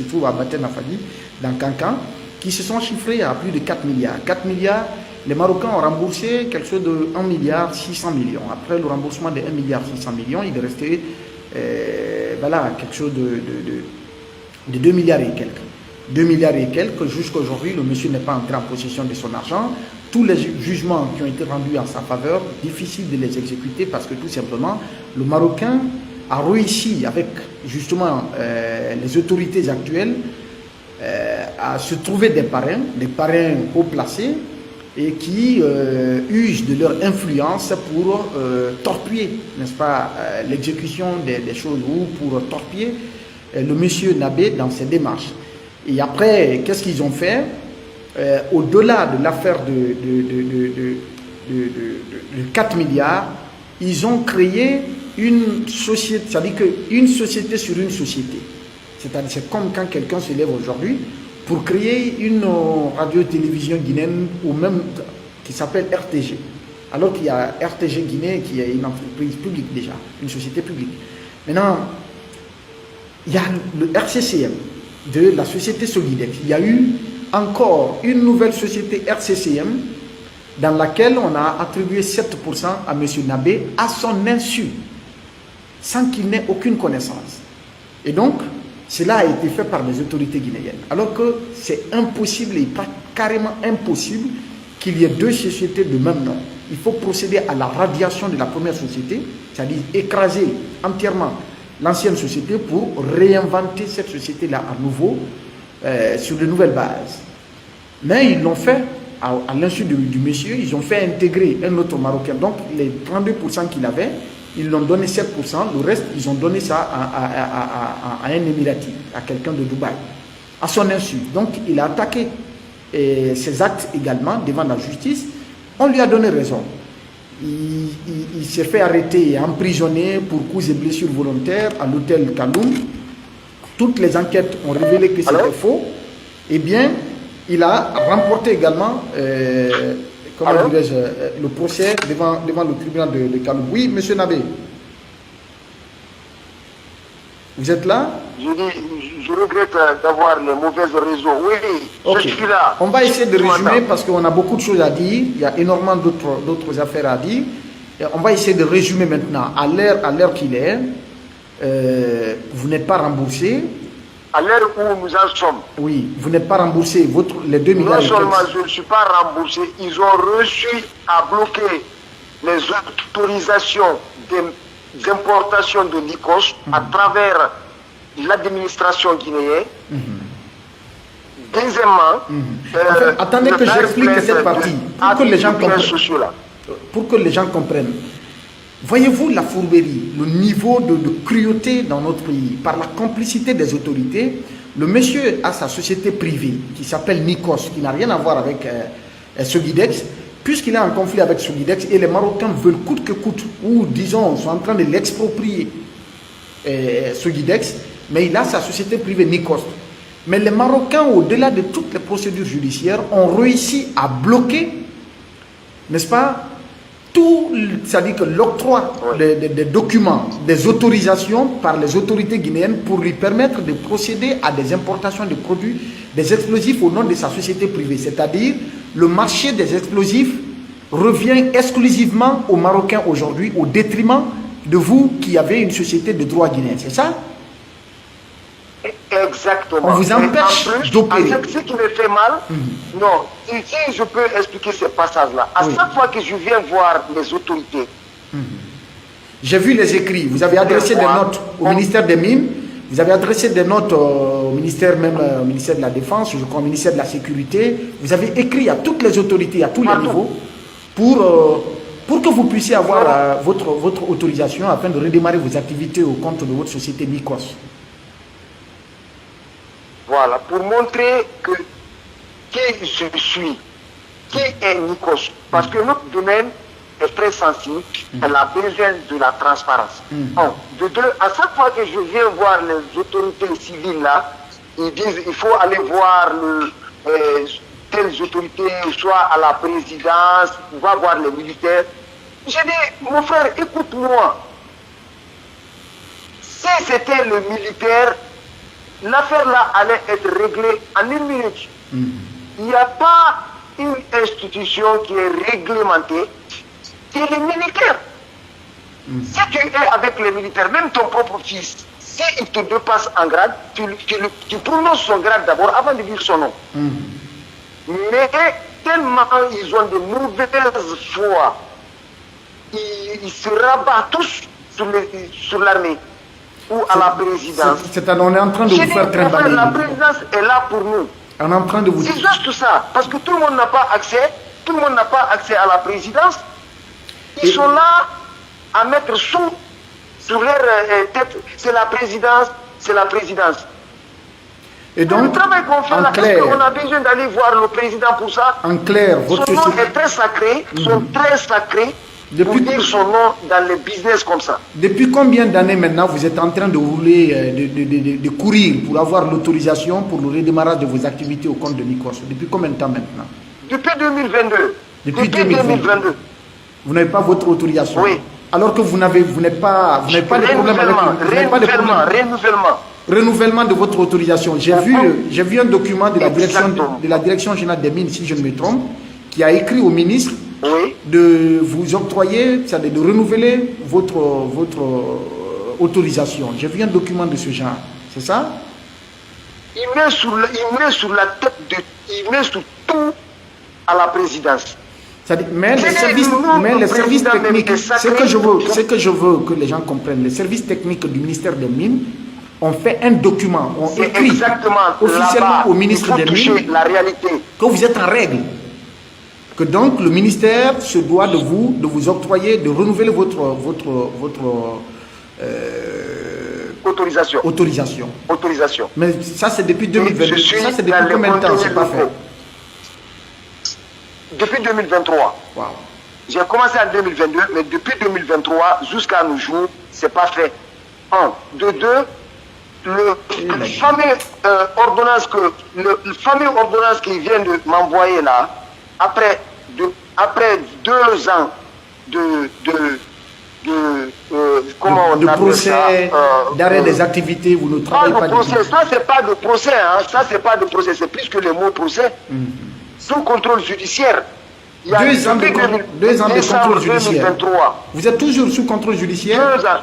trouve à Baté Nafagui, dans Kankan, qui se sont chiffrés à plus de 4 milliards. 4 milliards, les Marocains ont remboursé quelque chose de 1 milliard 600 millions. Après le remboursement de 1 milliard 600 millions, il est resté voilà, quelque chose de 2 milliards et quelques. 2 milliards et quelques, jusqu'à aujourd'hui, le monsieur n'est pas entré en possession de son argent. Tous les jugements qui ont été rendus en sa faveur, difficile de les exécuter parce que tout simplement, le Marocain a réussi avec justement les autorités actuelles à se trouver des parrains haut placés et qui usent de leur influence pour torpiller, n'est-ce pas, l'exécution des choses ou pour torpiller le monsieur Nabé dans ses démarches. Et après, qu'est-ce qu'ils ont fait? Au-delà de l'affaire de 4 milliards, ils ont créé une société, c'est-à-dire qu'une société sur une société. C'est-à-dire c'est comme quand quelqu'un se lève aujourd'hui pour créer une radio-télévision guinéenne ou même qui s'appelle RTG. Alors qu'il y a RTG Guinée qui est une entreprise publique déjà, une société publique. Maintenant, il y a le RCCM de la société Solidex. Il y a eu encore une nouvelle société RCCM dans laquelle on a attribué 7% à M. Nabé à son insu, sans qu'il n'ait aucune connaissance. Et donc, cela a été fait par les autorités guinéennes. Alors que c'est impossible et carrément impossible qu'il y ait deux sociétés de même nom. Il faut procéder à la radiation de la première société, c'est-à-dire écraser entièrement l'ancienne société pour réinventer cette société-là à nouveau sur de nouvelles bases. Mais ils l'ont fait à l'insu du monsieur, ils ont fait intégrer un autre Marocain. Donc les 32% qu'il avait, ils l'ont donné 7%, le reste, ils ont donné ça à un Émirati, à quelqu'un de Dubaï, à son insu. Donc il a attaqué ses actes également devant la justice. On lui a donné raison. Il s'est fait arrêter et emprisonner pour coups et blessures volontaires à l'hôtel Kaloum. Toutes les enquêtes ont révélé que c'était faux. Eh bien, il a remporté également le procès devant le tribunal de Kaloum. Oui, monsieur Nabé. Vous êtes là? Je regrette d'avoir les mauvais réseaux. Oui, okay. Je suis là. On va essayer de résumer parce qu'on a beaucoup de choses à dire. Il y a énormément d'autres affaires à dire. Et on va essayer de résumer maintenant. À l'heure qu'il est, vous n'êtes pas remboursé. À l'heure où nous en sommes. Oui, vous n'êtes pas remboursé. Les 2 milliards. Non seulement je ne suis pas remboursé, ils ont reçu à bloquer les autorisations des importations de Nikos à travers l'administration guinéenne. Deuxièmement, attendez que j'explique cette partie pour que les gens comprennent. Voyez-vous la fourberie, le niveau de cruauté dans notre pays, par la complicité des autorités. Le monsieur a sa société privée qui s'appelle Nikos, qui n'a rien à voir avec Solidex, puisqu'il est en conflit avec Solidex et les Marocains veulent coûte que coûte, ou disons, sont en train de l'exproprier, Solidex, mais il a sa société privée Nikos. Mais les Marocains, au-delà de toutes les procédures judiciaires, ont réussi à bloquer, n'est-ce pas, tout, c'est-à-dire que l'octroi des documents, des autorisations par les autorités guinéennes pour lui permettre de procéder à des importations de produits, des explosifs au nom de sa société privée. C'est-à-dire, le marché des explosifs revient exclusivement aux Marocains aujourd'hui, au détriment de vous qui avez une société de droit guinéen. C'est ça? Exactement. On vous empêche d'opérer. Ce qui me fait mal, non, si je peux expliquer ces passages-là, à chaque fois que je viens voir les autorités. J'ai vu les écrits, vous avez adressé des notes au ministère des Mines, vous avez adressé des notes au ministère, même au ministère de la Défense, je crois au ministère de la Sécurité, vous avez écrit à toutes les autorités, à tous les niveaux, pour que vous puissiez avoir votre autorisation afin de redémarrer vos activités au compte de votre société Nikos. Voilà, pour montrer qui je suis, qui est Nikos. Parce que notre domaine est très sensible, elle a besoin de la transparence. De deux, à chaque fois que je viens voir les autorités civiles là, ils disent il faut aller voir telles autorités, soit à la présidence, va voir les militaires. J'ai dit, mon frère, écoute-moi. Si c'était le militaire, l'affaire là allait être réglée en 1 minute. Il n'y a pas une institution qui est réglementée, qui est les militaires. Si tu es avec les militaires, même ton propre fils, s'il te dépasse en grade, tu prononces son grade d'abord avant de dire son nom. Mais tellement ils ont de mauvaises foi, ils se rabattent tous sur l'armée ou à la présidence. On est en train de vous faire trimballer. La présidence est là pour nous. On est en train de vous dire. C'est juste ça, parce que tout le monde n'a pas accès, à la présidence. Ils sont là à mettre sur leur tête, c'est la présidence, c'est la présidence. Et donc, le travail qu'on fait là, est-ce qu'on a besoin d'aller voir le président pour ça? En clair, votre son nom est très sacré, sont très sacrés pour dire son nom dans les business comme ça. Depuis combien d'années maintenant vous êtes en train de rouler, de courir pour avoir l'autorisation pour le redémarrage de vos activités au compte de Nikos? Depuis combien de temps maintenant? Depuis 2022. Depuis 2022. Vous n'avez pas votre autorisation? Oui. Alors que vous n'avez pas de problème avec renouvellement de votre autorisation. J'ai vu un document de la direction générale des mines, si je ne me trompe, qui a écrit au ministre de vous octroyer, c'est-à-dire de renouveler votre autorisation. J'ai vu un document de ce genre, c'est ça? Il met sur la tête il met sur tout à la présidence. Mais les services techniques, ce que je veux que les gens comprennent, les services techniques du ministère des Mines ont fait un document, ont écrit officiellement au ministre des Mines la réalité. Que vous êtes en règle. Que donc le ministère se doit de vous octroyer, de renouveler votre autorisation. Mais ça c'est depuis 2022. Ça c'est depuis combien de temps c'est pas fait? Depuis 2023. Wow. J'ai commencé en 2022, mais depuis 2023 jusqu'à nos jours, c'est pas fait. De deux, le fameux ordonnance qui vient de m'envoyer là, après 2 ans de procès, d'arrêt des activités, vous ne travaillez pas. Ça c'est pas de procès, hein. Ça c'est pas de procès, c'est plus que le mot procès. Sous contrôle judiciaire. Il y a 2 ans de contrôle judiciaire. 2023. Vous êtes toujours sous contrôle judiciaire? 2 ans.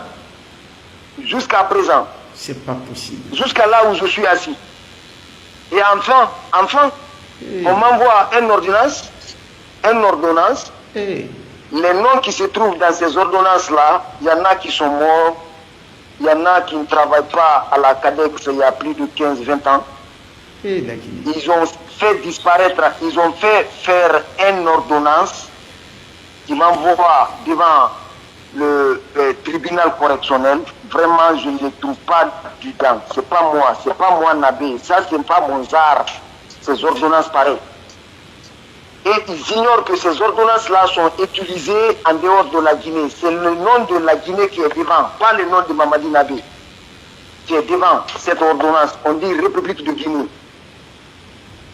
Jusqu'à présent. C'est pas possible. Jusqu'à là où je suis assis. Et enfin, on m'envoie une ordonnance. Les noms qui se trouvent dans ces ordonnances-là, il y en a qui sont morts, il y en a qui ne travaillent pas à la CADEX il y a plus de 15-20 ans. Ils ont fait disparaître, ils ont fait faire une ordonnance qui m'envoie devant le tribunal correctionnel. Vraiment, je ne trouve pas du temps. C'est pas moi Nabé. Ça, c'est pas mon genre. Ces ordonnances pareilles. Et ils ignorent que ces ordonnances-là sont utilisées en dehors de la Guinée. C'est le nom de la Guinée qui est devant, pas le nom de Mamadi Nabé qui est devant cette ordonnance. On dit République de Guinée.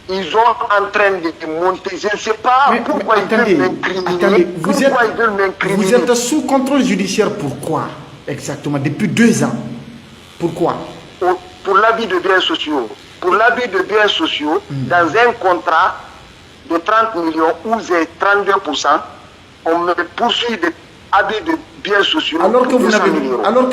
Ils sont en train de monter. Je ne sais pas pourquoi ils veulent m'incriminer. Vous êtes sous contrôle judiciaire, pourquoi exactement? Depuis 2 ans. Pourquoi? Pour l'abus de biens sociaux. Pour l'abus de biens sociaux, dans un contrat de 30 millions où j'ai 32%, on me poursuit d'abus de biens sociaux. Alors que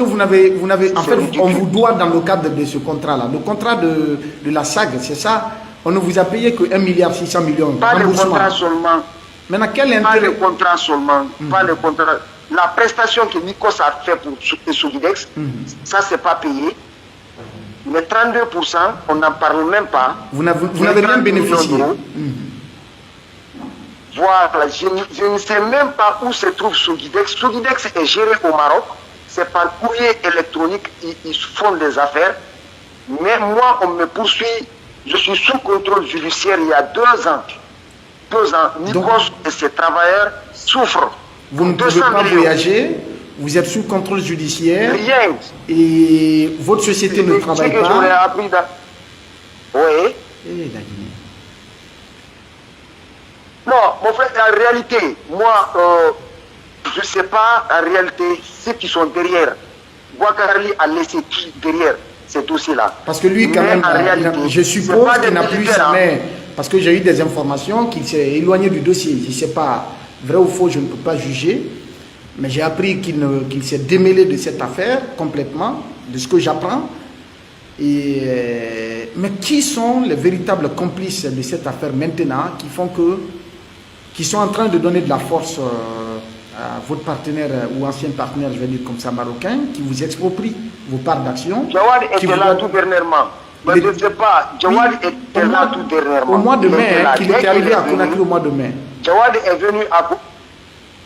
vous n'avez, en fait, on vous doit dans le cadre de ce contrat-là, le contrat de la SAG, c'est ça? On ne vous a payé que 1,6 milliard. Pas le contrat seulement. Maintenant, quel intérêt? Pas le contrat seulement. Pas le contrat. La prestation que Nikos a fait pour Solidex, ça, c'est pas payé. Mais 32%, on n'en parle même pas. Vous n'avez rien bénéficié. Voilà, je ne sais même pas où se trouve Solidex. Solidex est géré au Maroc. C'est par courrier électronique, ils font des affaires. Mais moi, on me poursuit. Je suis sous contrôle judiciaire il y a 2 ans. 2 ans. Nikos et ses travailleurs souffrent. Vous ne pouvez pas voyager, vous êtes sous contrôle judiciaire. Rien. Et votre société ne travaille pas. Oui. en réalité, moi, je ne sais pas en réalité ceux qui sont derrière. Boubacarli a laissé qui derrière ce dossier-là. Parce que lui, quand mais même, en réalité, je suppose qu'il n'a plus jamais... Parce que j'ai eu des informations qu'il s'est éloigné du dossier. Je ne sais pas, vrai ou faux, je ne peux pas juger. Mais j'ai appris qu'il s'est démêlé de cette affaire complètement, de ce que j'apprends. Mais qui sont les véritables complices de cette affaire maintenant qui sont en train de donner de la force à votre partenaire ou ancien partenaire, je vais dire comme ça, marocain, qui vous exproprie vos parts d'action? Jawad était là tout dernièrement. Mais je ne sais pas, Jawad était là tout dernièrement. Au mois de mai, qu'il était arrivé à Conakry au mois de mai. Jawad est venu à...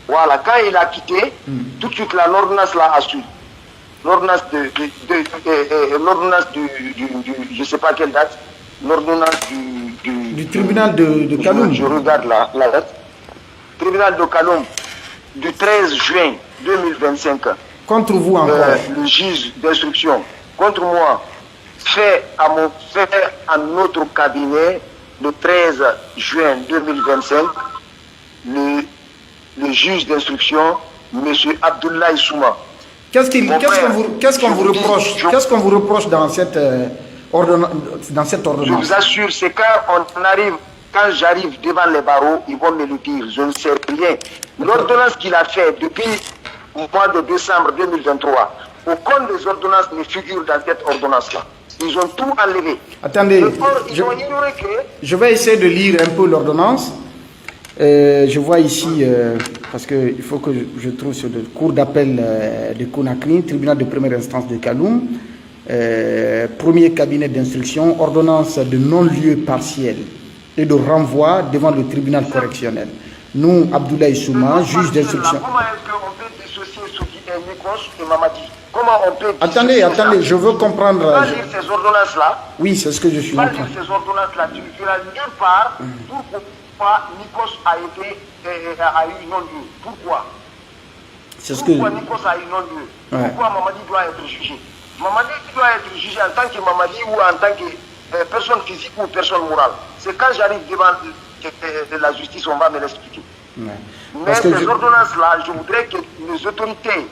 Voilà, quand il a quitté, tout de suite l'ordonnance l'a assuré. L'ordonnance l'ordonnance du, je ne sais pas quelle date, l'ordonnance du tribunal de Kaloum. Je regarde la date. Tribunal de Kaloum du 13 juin 2025. Contre vous encore. Le juge d'instruction, contre moi, fait à notre cabinet le 13 juin 2025, le juge d'instruction, M. Abdoulaye Souma. Qu'est-ce qu'on vous reproche? Qu'est-ce qu'on vous reproche dans cette ordonnance? Je vous assure, c'est quand j'arrive devant les barreaux, ils vont me le dire. Je ne sais rien. L'ordonnance qu'il a fait depuis le mois de décembre 2023, aucun des ordonnances ne figure dans cette ordonnance-là. Ils ont tout enlevé. Attendez, je vais essayer de lire un peu l'ordonnance. Je vois ici, parce qu'il faut que je trouve sur le cour d'appel de Conakry, tribunal de première instance de Kaloum, premier cabinet d'instruction, ordonnance de non-lieu partiel et de renvoi devant le tribunal correctionnel. Nous, Abdoulaye Souma, juge d'instruction. Comment est-ce qu'on peut dissocier ce qui est Nikos et Mamadi? Comment on peut... Attendez, je veux comprendre... Tu vas lire ces ordonnances-là? Oui, c'est ce que je suis en train. Tu vas lire ces ordonnances-là, tu ne verras nulle part pourquoi Nikos a eu non-lieu. Pourquoi? Pourquoi Nikos a eu non-lieu? Pourquoi Mamadi doit être jugé? Mamadi doit être jugé en tant que Mamadi ou en tant que personne physique ou personne morale. C'est quand j'arrive devant la justice, on va me l'expliquer. Mais ces ordonnances-là, je voudrais que les autorités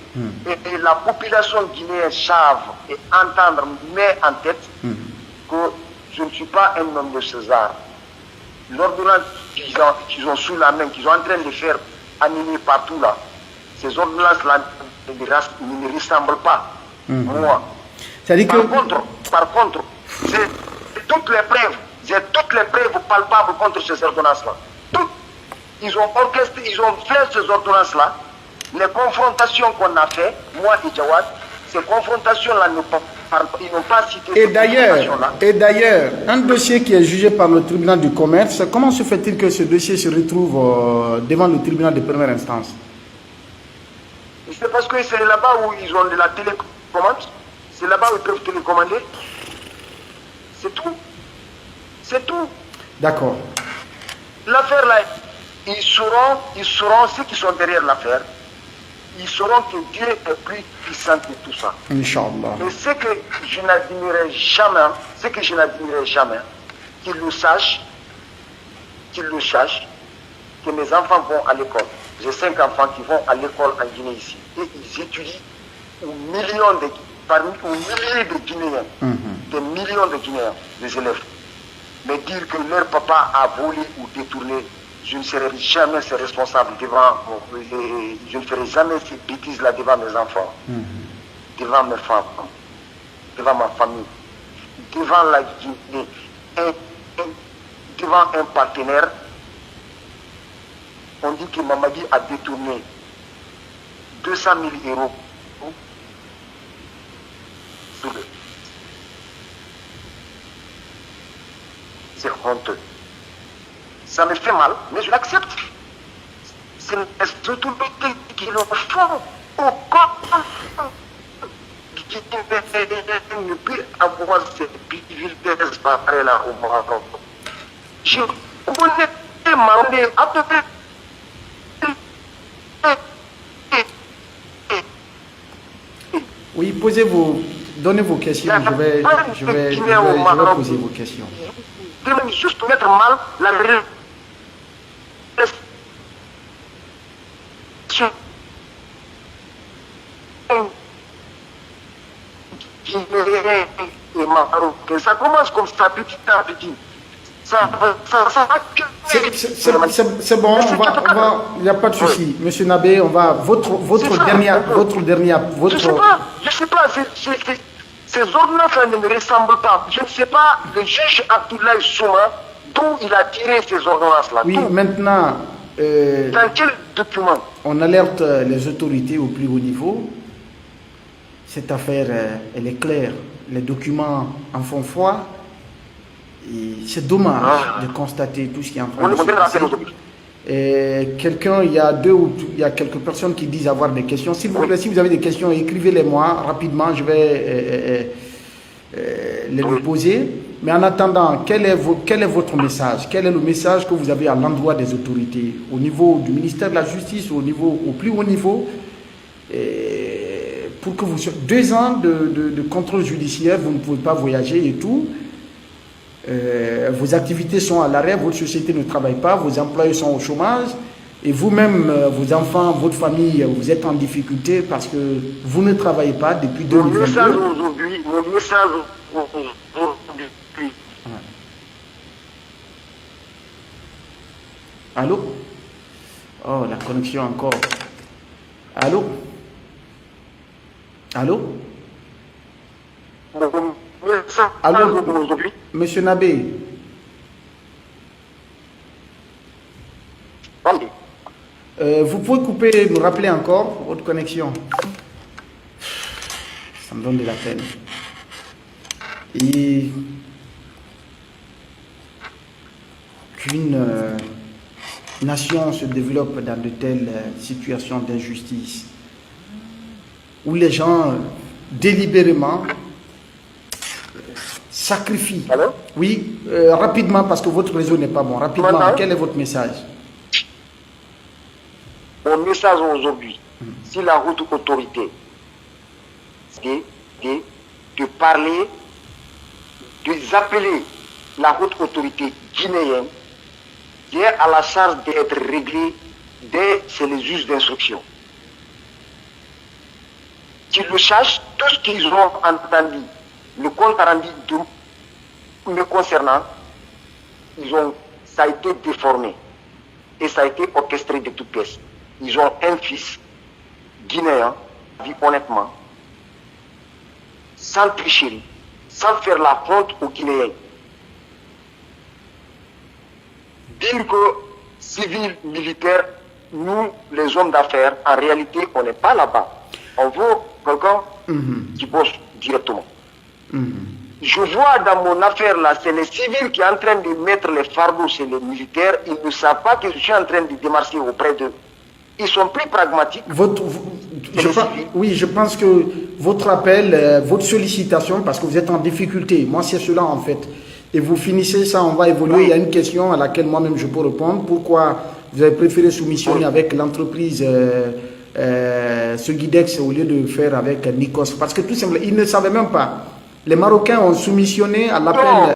et la population guinéenne savent et entendent, mais en tête, que je ne suis pas un homme de César. L'ordonnance qu'ils ont sous la main, qu'ils sont en train de faire animer partout là, ces ordonnances-là ne me ressemblent pas, moi. Par contre, j'ai toutes les preuves palpables contre ces ordonnances-là. Ils ont orchestré, ils ont fait ces ordonnances-là. Les confrontations qu'on a fait, moi et Jawad, ces confrontations-là, ils n'ont pas cité. Et d'ailleurs, un dossier qui est jugé par le tribunal du commerce, comment se fait-il que ce dossier se retrouve devant le tribunal de première instance? C'est parce que c'est là-bas où ils ont de la télécommande. C'est là-bas où ils peuvent télécommander. C'est tout. C'est tout. D'accord. L'affaire là, ils sauront ceux qui sont derrière l'affaire, ils sauront que Dieu est plus puissant que tout ça. Inch'Allah. Et ce que je n'admirerai jamais, qu'ils le sachent, que mes enfants vont à l'école. J'ai 5 enfants qui vont à l'école en Guinée ici. Et ils étudient parmi milliers de Guinéens, des millions de Guinéens, des élèves. Mais dire que leur papa a volé ou détourné, je ne serai jamais ses responsables devant, je ne ferai jamais ces bêtises-là devant mes enfants, devant mes femmes, devant ma famille, devant la Guinée, devant un partenaire. On dit que Mamadi a détourné 200 000 euros. C'est honteux. Ça me fait mal, mais je l'accepte. C'est les autorités qui le font. Aucun qui ne peut avoir ces privilèges pareils-là au Maroc. Je connais Maroc à peu près. Oui, donnez vos questions, je vais poser vos questions. Juste mettre mal la Guinéens et Marocains. Ça commence comme ça, petit à petit. Ça C'est bon, il n'y a pas de souci. Monsieur Nabé, on va, Je sais pas, ces ordonnances ne me ressemblent pas. Je ne sais pas, le juge Abdoulaye Souma, d'où il a tiré ces ordonnances-là. Oui, maintenant, dans quel document? On alerte les autorités au plus haut niveau. Cette affaire, elle est claire. Les documents en font foi. C'est dommage de constater tout ce qui est en train de se passer. Quelqu'un, il y a quelques personnes qui disent avoir des questions. S'il vous plaît, si vous avez des questions, écrivez-les moi rapidement. Je vais les poser. Mais en attendant, quel est votre message? Quel est le message que vous avez à l'endroit des autorités, au niveau du ministère de la Justice, au plus haut niveau, pour que vous 2 ans de contrôle judiciaire, vous ne pouvez pas voyager et tout. Vos activités sont à l'arrêt, votre société ne travaille pas, vos employés sont au chômage, et vous-même, vos enfants, votre famille, vous êtes en difficulté parce que vous ne travaillez pas depuis 2022. Mon message aujourd'hui. Allô? Oh, la connexion encore. Allô? Allô? Allô? Monsieur Nabé? Vous pouvez couper, me rappeler encore votre connexion? Ça me donne de la peine. Et qu'une nation se développe dans de telles situations d'injustice, où les gens délibérément sacrifient. Allô? Oui, rapidement parce que votre réseau n'est pas bon. Rapidement, quel est votre message? Mon message aujourd'hui, si la haute autorité, c'est de parler, d'appeler la haute autorité guinéenne qui est à la charge d'être réglée dès c'est les juges d'instruction. Qu'ils le sachent, tout ce qu'ils ont entendu, le compte rendu me concernant, ça a été déformé et ça a été orchestré de toutes pièces. Ils ont un fils guinéen, dit honnêtement, sans tricherie, sans faire la honte aux Guinéens. Dire que civils, militaires, nous, les hommes d'affaires, en réalité, on n'est pas là-bas. On veut quelqu'un qui bosse directement. Je vois dans mon affaire là, c'est les civils qui sont en train de mettre les fardeaux chez les militaires. Ils ne savent pas que je suis en train de démarcher auprès d'eux. Ils sont plus pragmatiques. Je pense que votre appel, votre sollicitation, parce que vous êtes en difficulté, moi c'est cela en fait. Et vous finissez ça, on va évoluer. Il y a une question à laquelle moi-même je peux répondre. Pourquoi vous avez préféré soumissionner avec l'entreprise Seguidex au lieu de faire avec Nikos? Parce que tout simplement, ils ne savaient même pas. Les Marocains ont soumissionné à l'appel